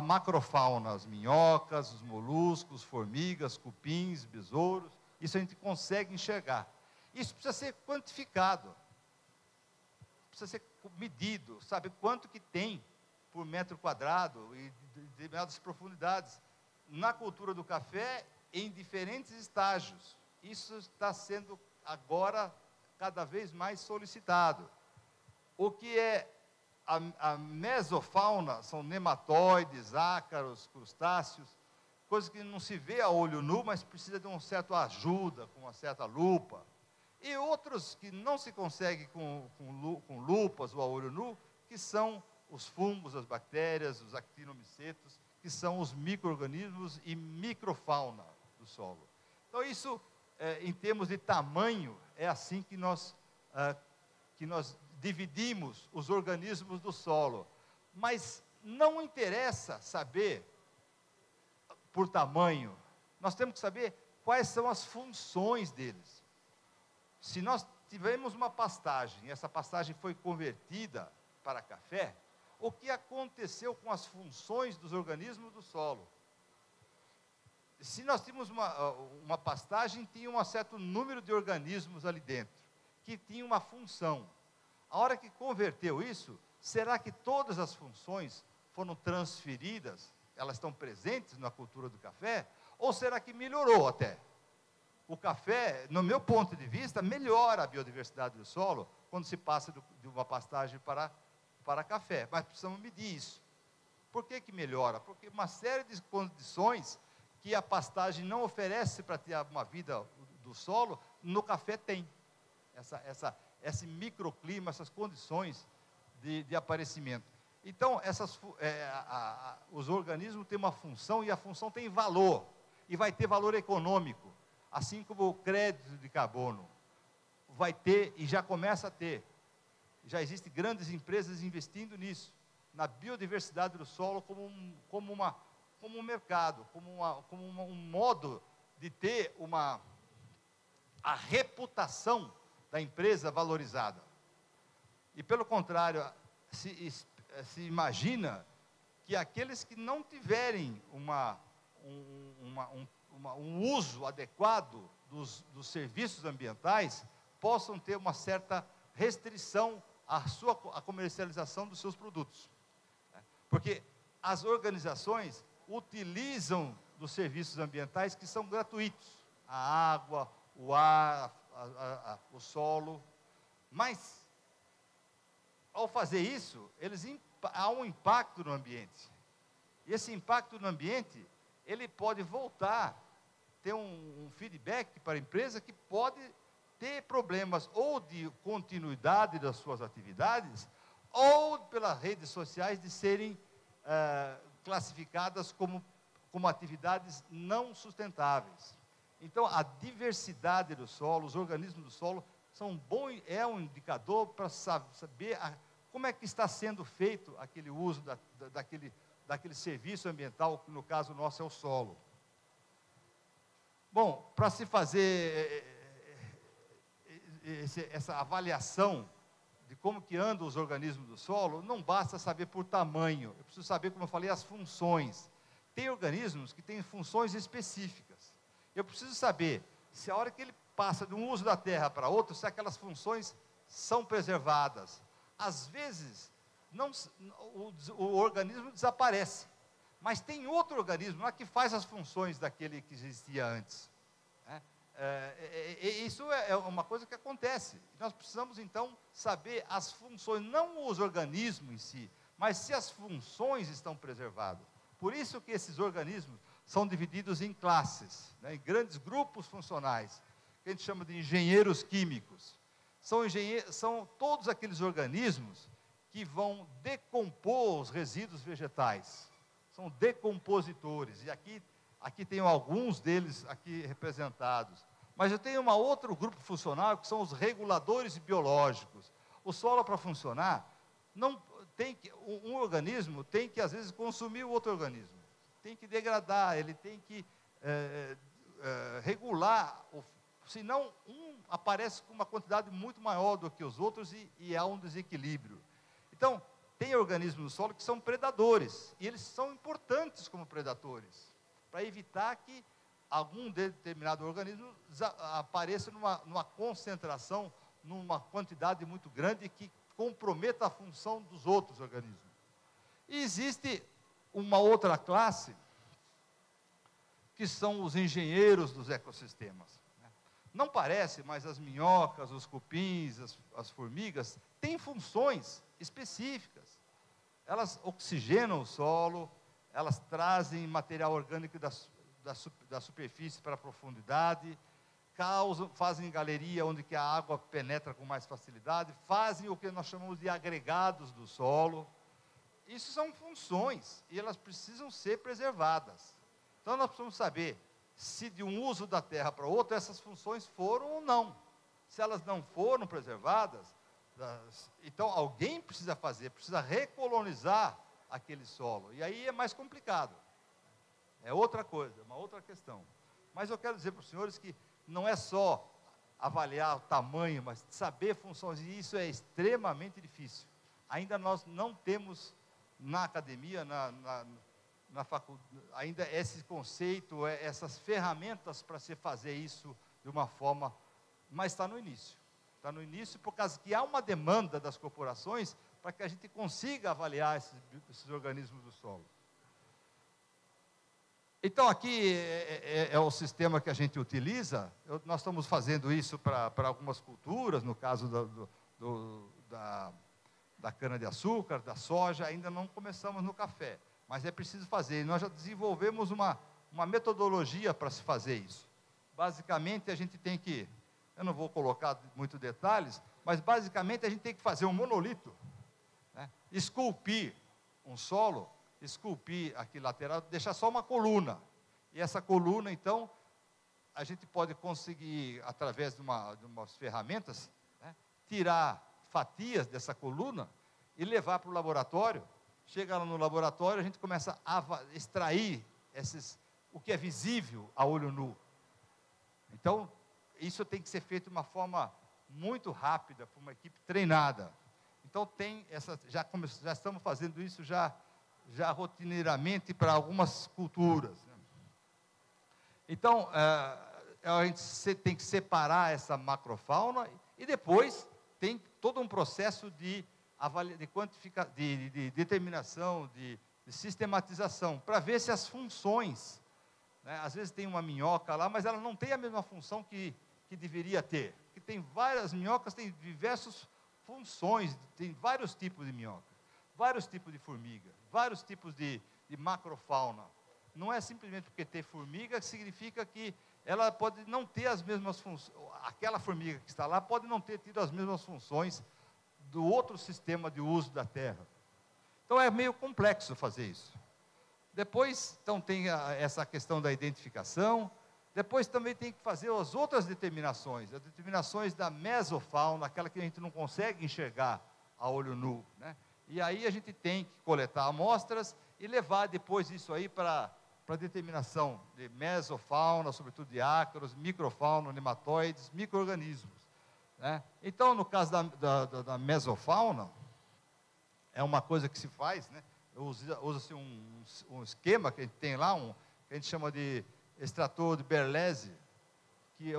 macrofauna, as minhocas, os moluscos, formigas, cupins, besouros. Isso a gente consegue enxergar. Isso precisa ser quantificado, precisa ser medido, sabe quanto que tem por metro quadrado e de determinadas profundidades. Na cultura do café, em diferentes estágios. Isso está sendo agora cada vez mais solicitado. O que é a mesofauna são nematóides, ácaros, crustáceos, coisas que não se vê a olho nu, mas precisa de uma certa ajuda, com uma certa lupa. E outros que não se consegue com lupas ou a olho nu, que são os fungos, as bactérias, os actinomicetos, que são os micro-organismos e microfauna do solo. Então isso, em termos de tamanho, é assim que nós dividimos os organismos do solo. Mas não interessa saber por tamanho, nós temos que saber quais são as funções deles. Se nós tivermos uma pastagem, e essa pastagem foi convertida para café, o que aconteceu com as funções dos organismos do solo? se nós tínhamos uma pastagem, tinha um certo número de organismos ali dentro, que tinha uma função. A hora que converteu isso, será que todas as funções foram transferidas? Elas estão presentes na cultura do café? Ou será que melhorou até? O café, no meu ponto de vista, melhora a biodiversidade do solo quando se passa de uma pastagem para café. Mas precisamos medir isso. Por que que melhora? Porque uma série de condições que a pastagem não oferece para ter uma vida do solo, no café tem. Esse microclima, essas condições de aparecimento. Então, os organismos têm uma função, e a função tem valor, e vai ter valor econômico, assim como o crédito de carbono vai ter, e já começa a ter. Já existem grandes empresas investindo nisso, na biodiversidade do solo, como um mercado, como um modo de ter a reputação da empresa valorizada. E, pelo contrário, se imagina que aqueles que não tiverem um uso adequado dos serviços ambientais, possam ter uma certa restrição à comercialização dos seus produtos. Porque as organizações utilizam dos serviços ambientais que são gratuitos, a água, o ar, o solo, mas, ao fazer isso, há um impacto no ambiente. E esse impacto no ambiente, ele pode voltar, ter um feedback para a empresa que pode ter problemas ou de continuidade das suas atividades, ou pelas redes sociais de serem classificadas como atividades não sustentáveis. Então, a diversidade do solo, os organismos do solo, é um indicador para saber como é que está sendo feito aquele uso daquele serviço ambiental, que no caso nosso é o solo. Bom, para se fazer essa avaliação de como que andam os organismos do solo, não basta saber por tamanho, eu preciso saber, como eu falei, as funções. Tem organismos que têm funções específicas. Eu preciso saber se a hora que ele passa de um uso da terra para outro, se aquelas funções são preservadas. Às vezes, o organismo desaparece, mas tem outro organismo lá que faz as funções daquele que existia antes. Isso é uma coisa que acontece. Nós precisamos, então, saber as funções, não os organismos em si, mas se as funções estão preservadas. Por isso que esses organismos são divididos em classes, em grandes grupos funcionais, que a gente chama de engenheiros químicos. São todos aqueles organismos que vão decompor os resíduos vegetais. São decompositores. E aqui tenho alguns deles aqui representados. Mas eu tenho um outro grupo funcional, que são os reguladores biológicos. O solo, para funcionar, um organismo tem que, às vezes, consumir o outro organismo. Tem que degradar, ele tem que regular, senão um aparece com uma quantidade muito maior do que os outros e há um desequilíbrio. Então, tem organismos no solo que são predadores, e eles são importantes como predadores, para evitar que algum determinado organismo apareça numa concentração, numa quantidade muito grande que comprometa a função dos outros organismos. E existe uma outra classe, que são os engenheiros dos ecossistemas. Não parece, mas as minhocas, os cupins, as formigas, têm funções específicas. Elas oxigenam o solo, elas trazem material orgânico da superfície para a profundidade, fazem galeria onde que a água penetra com mais facilidade, fazem o que nós chamamos de agregados do solo. Isso são funções, e elas precisam ser preservadas. Então, nós precisamos saber se de um uso da terra para outro, essas funções foram ou não. Se elas não foram preservadas, então alguém precisa precisa recolonizar aquele solo. E aí é mais complicado. É outra coisa, uma outra questão. Mas eu quero dizer para os senhores que não é só avaliar o tamanho, mas saber funções, e isso é extremamente difícil. Ainda nós não temos na academia, ainda esse conceito, essas ferramentas para se fazer isso de uma forma, mas está no início. Está no início por causa que há uma demanda das corporações para que a gente consiga avaliar esses organismos do solo. Então, aqui é o sistema que a gente utiliza. Nós estamos fazendo isso para algumas culturas, no caso da cana-de-açúcar, da soja, ainda não começamos no café, mas é preciso fazer. Nós já desenvolvemos uma metodologia para se fazer isso. Basicamente, a gente tem que, eu não vou colocar muitos detalhes, mas basicamente a gente tem que fazer um monolito, né? Esculpir um solo, esculpir aqui lateral, deixar só uma coluna. E essa coluna, então, a gente pode conseguir, através de umas ferramentas, né, tirar fatias dessa coluna e levar para o laboratório. Chega lá no laboratório, a gente começa a extrair o que é visível a olho nu. Então, isso tem que ser feito de uma forma muito rápida, por uma equipe treinada. Então, já estamos fazendo isso já rotineiramente para algumas culturas, né? Então, a gente tem que separar essa macrofauna e depois tem todo um processo de determinação, de sistematização, para ver se as funções, né, às vezes tem uma minhoca lá, mas ela não tem a mesma função que deveria ter. Porque tem várias minhocas, tem diversas funções, tem vários tipos de minhoca, vários tipos de formiga, vários tipos de macrofauna. Não é simplesmente porque tem formiga que significa que ela pode não ter as mesmas funções, aquela formiga que está lá pode não ter tido as mesmas funções do outro sistema de uso da terra. Então é meio complexo fazer isso. Depois, então, tem essa questão da identificação. Depois também tem que fazer as outras determinações, as determinações da mesofauna, aquela que a gente não consegue enxergar a olho nu, né? E aí a gente tem que coletar amostras e levar depois isso aí para determinação de mesofauna, sobretudo de ácaros, microfauna, nematóides, micro-organismos, né? Então, no caso da mesofauna, é uma coisa que se faz, né? Usa-se um esquema que a gente tem lá, que a gente chama de extrator de Berlese,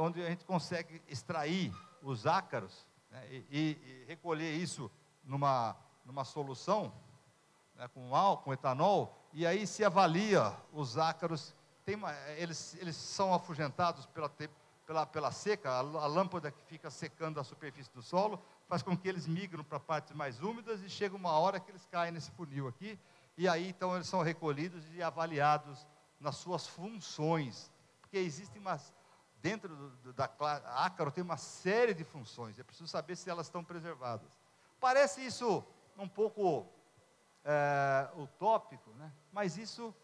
onde a gente consegue extrair os ácaros, né, e recolher isso numa solução, né, com etanol, e aí se avalia os ácaros. Eles são afugentados pela seca, a lâmpada que fica secando a superfície do solo, faz com que eles migram para partes mais úmidas e chega uma hora que eles caem nesse funil aqui, e aí então eles são recolhidos e avaliados nas suas funções, porque existem dentro da ácaro tem uma série de funções, é preciso saber se elas estão preservadas. Parece isso um pouco utópico, né? Mas isso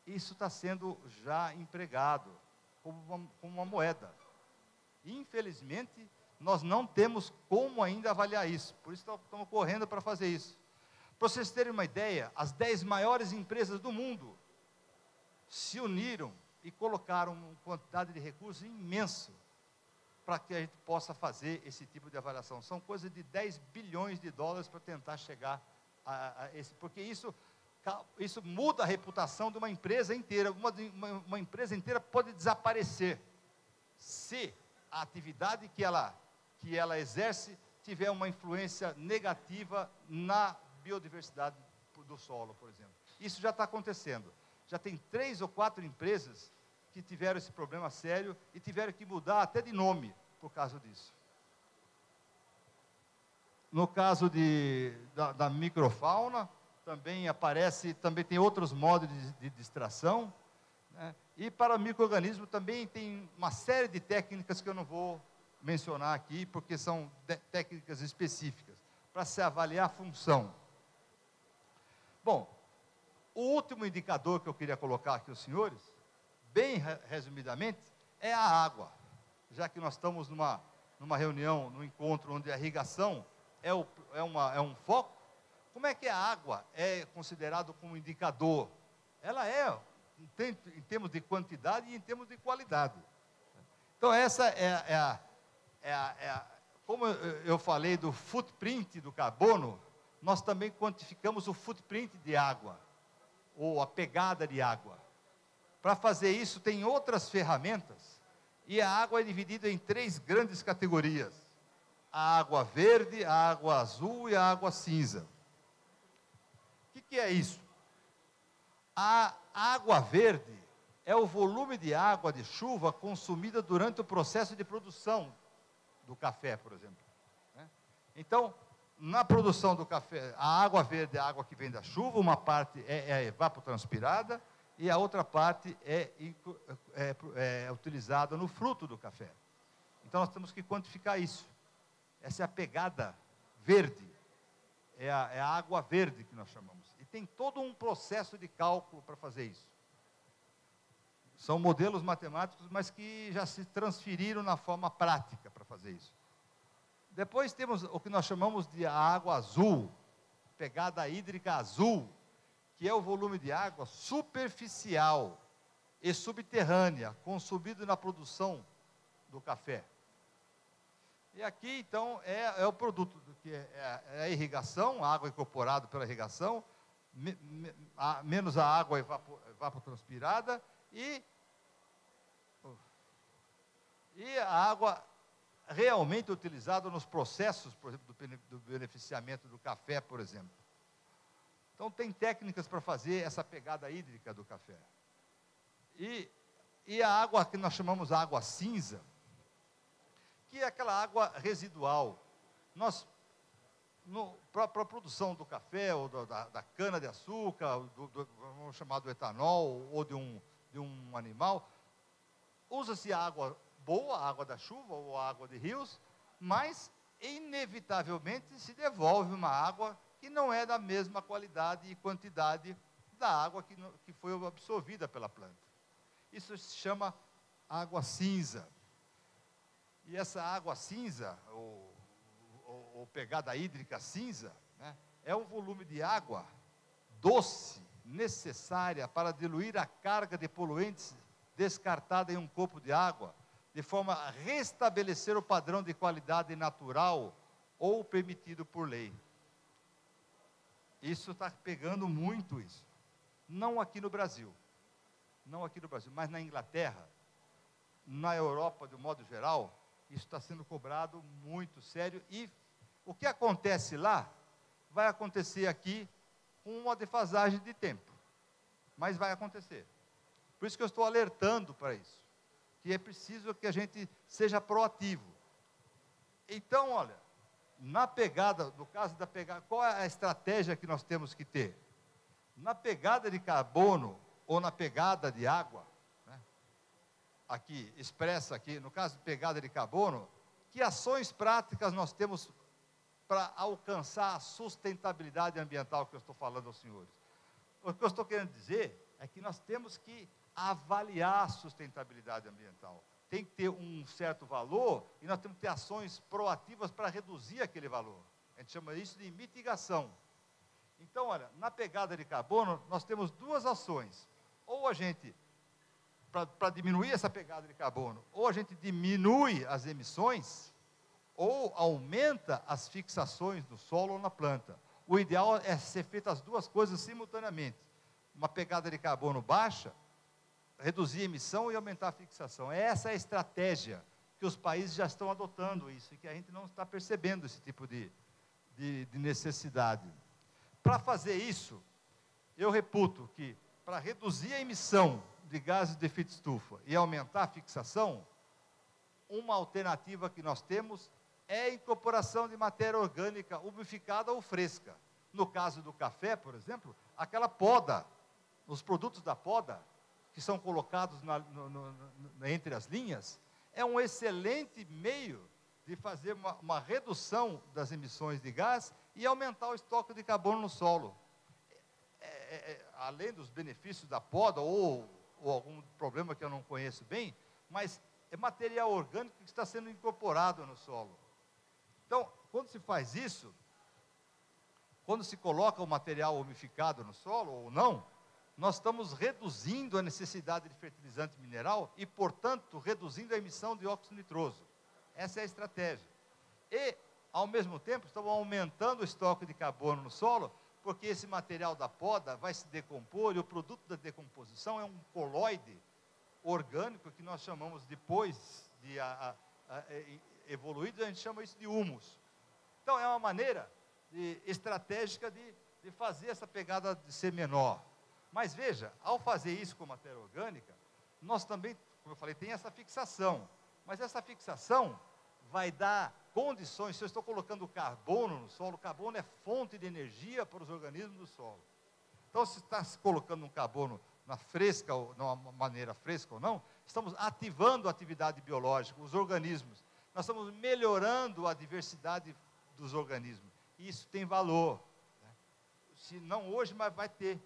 está sendo já empregado como uma moeda. Infelizmente, nós não temos como ainda avaliar isso, por isso estamos correndo para fazer isso. Para vocês terem uma ideia, as 10 maiores empresas do mundo se uniram e colocaram uma quantidade de recursos imenso para que a gente possa fazer esse tipo de avaliação. São coisas de 10 bilhões de dólares para tentar chegar a esse, porque isso muda a reputação de uma empresa inteira. Uma empresa inteira pode desaparecer se a atividade que ela exerce tiver uma influência negativa na biodiversidade do solo, por exemplo. Isso já está acontecendo. Já tem 3 ou 4 empresas que tiveram esse problema sério e tiveram que mudar até de nome por causa disso. No caso da microfauna, também tem outros modos de distração, né? E para o micro-organismo também tem uma série de técnicas que eu não vou mencionar aqui, porque são técnicas específicas, para se avaliar a função. Bom, o último indicador que eu queria colocar aqui aos senhores, bem resumidamente, é a água. Já que nós estamos numa reunião, num encontro onde a irrigação é um foco, como é que a água é considerada como indicador? Ela em termos de quantidade e em termos de qualidade. Então, essa como eu falei do footprint do carbono, nós também quantificamos o footprint de água. ou a pegada de água. Para fazer isso, tem outras ferramentas, e a água é dividida em 3 grandes categorias: a água verde, a água azul e a água cinza. O que é isso? A água verde é o volume de água de chuva consumida durante o processo de produção do café, por exemplo. Então, na produção do café, a água verde é a água que vem da chuva, uma parte é evapotranspirada e a outra parte é utilizada no fruto do café. Então, nós temos que quantificar isso. Essa é a pegada verde, é a água verde que nós chamamos. E tem todo um processo de cálculo para fazer isso. São modelos matemáticos, mas que já se transferiram na forma prática para fazer isso. Depois temos o que nós chamamos de água azul, pegada hídrica azul, que é o volume de água superficial e subterrânea, consumido na produção do café. E aqui, então, é o produto, que é a irrigação, a água incorporada pela irrigação, menos a água evapotranspirada e a água realmente utilizada nos processos, por exemplo, do beneficiamento do café, por exemplo. Então, tem técnicas para fazer essa pegada hídrica do café. E a água que nós chamamos de água cinza, que é aquela água residual. Para a produção do café, ou da cana-de-açúcar, vamos chamar do etanol, ou de um animal, usa-se água boa, a água da chuva ou a água de rios, mas inevitavelmente se devolve uma água que não é da mesma qualidade e quantidade da água que foi absorvida pela planta. Isso se chama água cinza. E essa água cinza, ou pegada hídrica cinza, né, é um volume de água doce necessária para diluir a carga de poluentes descartada em um copo de água, de forma a restabelecer o padrão de qualidade natural ou permitido por lei. Isso está pegando muito isso. Não aqui no Brasil, mas na Inglaterra, na Europa, de um modo geral, isso está sendo cobrado muito sério. E o que acontece lá, vai acontecer aqui com uma defasagem de tempo. Mas vai acontecer. Por isso que eu estou alertando para isso. Que é preciso que a gente seja proativo. Então, olha, no caso da pegada, qual é a estratégia que nós temos que ter? Na pegada de carbono ou na pegada de água, né, aqui, expressa aqui, no caso de pegada de carbono, que ações práticas nós temos para alcançar a sustentabilidade ambiental que eu estou falando aos senhores? O que eu estou querendo dizer é que nós temos que avaliar a sustentabilidade ambiental. Tem que ter um certo valor e nós temos que ter ações proativas para reduzir aquele valor. A gente chama isso de mitigação. Então, olha, na pegada de carbono, nós temos 2 ações. Ou a gente, para diminuir essa pegada de carbono, ou a gente diminui as emissões, ou aumenta as fixações no solo ou na planta. O ideal é ser feito as 2 coisas simultaneamente. Uma pegada de carbono baixa, reduzir a emissão e aumentar a fixação. Essa é a estratégia que os países já estão adotando isso, e que a gente não está percebendo esse tipo de necessidade. Para fazer isso, eu reputo que, para reduzir a emissão de gases de efeito estufa e aumentar a fixação, uma alternativa que nós temos é a incorporação de matéria orgânica umificada ou fresca. No caso do café, por exemplo, aquela poda, os produtos da poda, que são colocados entre as linhas, é um excelente meio de fazer uma redução das emissões de gás e aumentar o estoque de carbono no solo. Além dos benefícios da poda, ou algum problema que eu não conheço bem, mas é material orgânico que está sendo incorporado no solo. Então, quando se faz isso, quando se coloca o material umificado no solo, ou não, nós estamos reduzindo a necessidade de fertilizante mineral e, portanto, reduzindo a emissão de dióxido nitroso. Essa é a estratégia. E, ao mesmo tempo, estamos aumentando o estoque de carbono no solo porque esse material da poda vai se decompor, e o produto da decomposição é um coloide orgânico, que nós chamamos, depois de evoluído, a gente chama isso de humus. Então, é uma maneira estratégica de fazer essa pegada de ser menor. Mas veja, ao fazer isso com matéria orgânica, nós também, como eu falei, tem essa fixação. Mas essa fixação vai dar condições. Se eu estou colocando carbono no solo, o carbono é fonte de energia para os organismos do solo. Então, se está se colocando um carbono na fresca, ou de uma maneira fresca ou não, estamos ativando a atividade biológica, os organismos. Nós estamos melhorando a diversidade dos organismos. E isso tem valor. Né? Se não hoje, mas vai ter.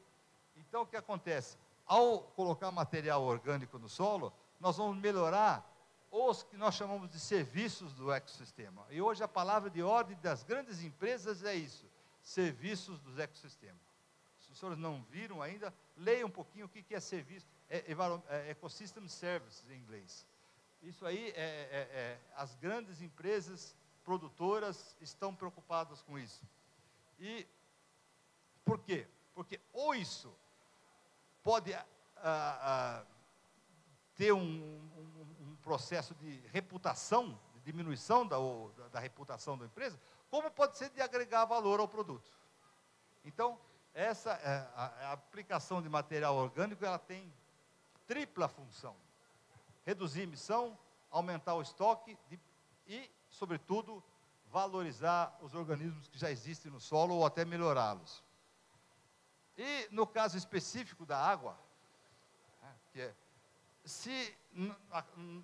Então, o que acontece? Ao colocar material orgânico no solo, nós vamos melhorar os que nós chamamos de serviços do ecossistema. E hoje a palavra de ordem das grandes empresas é isso, serviços dos ecossistemas. Se os senhores não viram ainda, leiam um pouquinho o que é serviço, Ecosystem Services em inglês. Isso aí, as grandes empresas produtoras estão preocupadas com isso. E por quê? Porque ou isso pode ter um processo de reputação, de diminuição da reputação da empresa, como pode ser de agregar valor ao produto. Então, essa a aplicação de material orgânico, ela tem tripla função: reduzir emissão, aumentar o estoque e, sobretudo, valorizar os organismos que já existem no solo ou até melhorá-los. E no caso específico da água, que é, se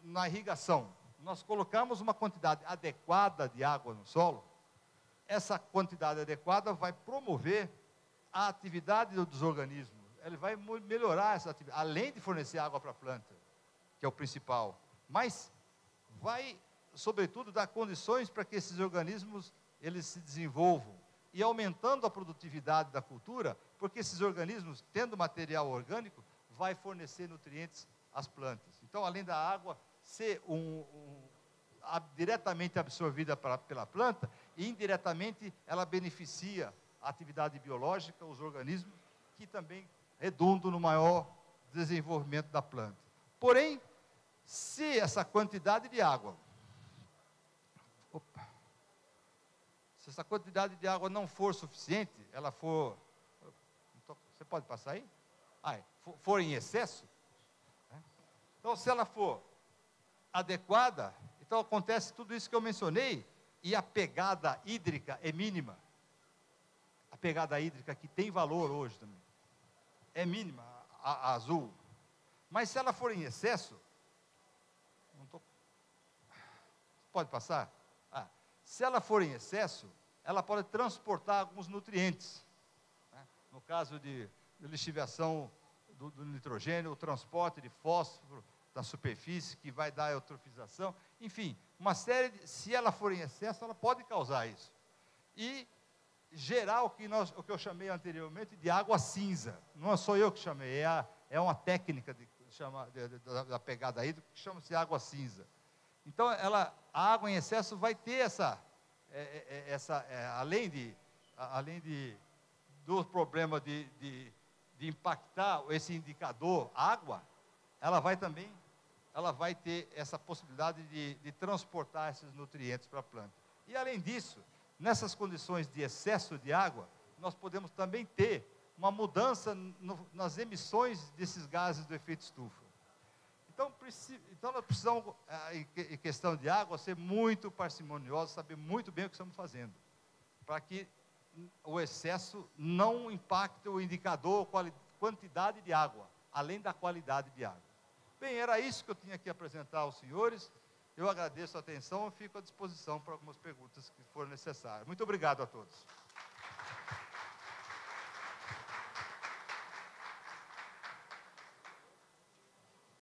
na irrigação nós colocamos uma quantidade adequada de água no solo, essa quantidade adequada vai promover a atividade dos organismos. Ele vai melhorar essa atividade, além de fornecer água para a planta, que é o principal, mas vai, sobretudo, dar condições para que esses organismos eles se desenvolvam, e aumentando a produtividade da cultura, porque esses organismos, tendo material orgânico, vai fornecer nutrientes às plantas. Então, além da água ser diretamente absorvida pela planta, e indiretamente ela beneficia a atividade biológica, os organismos, que também redundam no maior desenvolvimento da planta. Porém, se essa quantidade de água, se essa quantidade de água não for suficiente, ela for, você pode passar aí? For em excesso, né? Então, se ela for adequada, então acontece tudo isso que eu mencionei, e a pegada hídrica é mínima. A pegada hídrica, que tem valor hoje também, é mínima, a azul. Mas se ela for em excesso, pode passar? Se ela for em excesso, ela pode transportar alguns nutrientes, né? No caso de lixiviação do nitrogênio, o transporte de fósforo da superfície, que vai dar eutrofização, enfim, uma série de, se ela for em excesso, ela pode causar isso. E gerar o que eu chamei anteriormente de água cinza. Não sou eu que chamei, é uma técnica da pegada hídrica que chama-se água cinza. Então, a água em excesso vai ter além do problema de impactar esse indicador água, ela vai ter essa possibilidade de transportar esses nutrientes para a planta. E além disso, nessas condições de excesso de água, nós podemos também ter uma mudança nas emissões desses gases do efeito estufa. Então nós precisamos, em questão de água, ser muito parcimoniosos, saber muito bem o que estamos fazendo, para que o excesso não impacte o indicador, quantidade de água, além da qualidade de água. Bem, era isso que eu tinha que apresentar aos senhores. Eu agradeço a atenção e fico à disposição para algumas perguntas que forem necessárias. Muito obrigado a todos.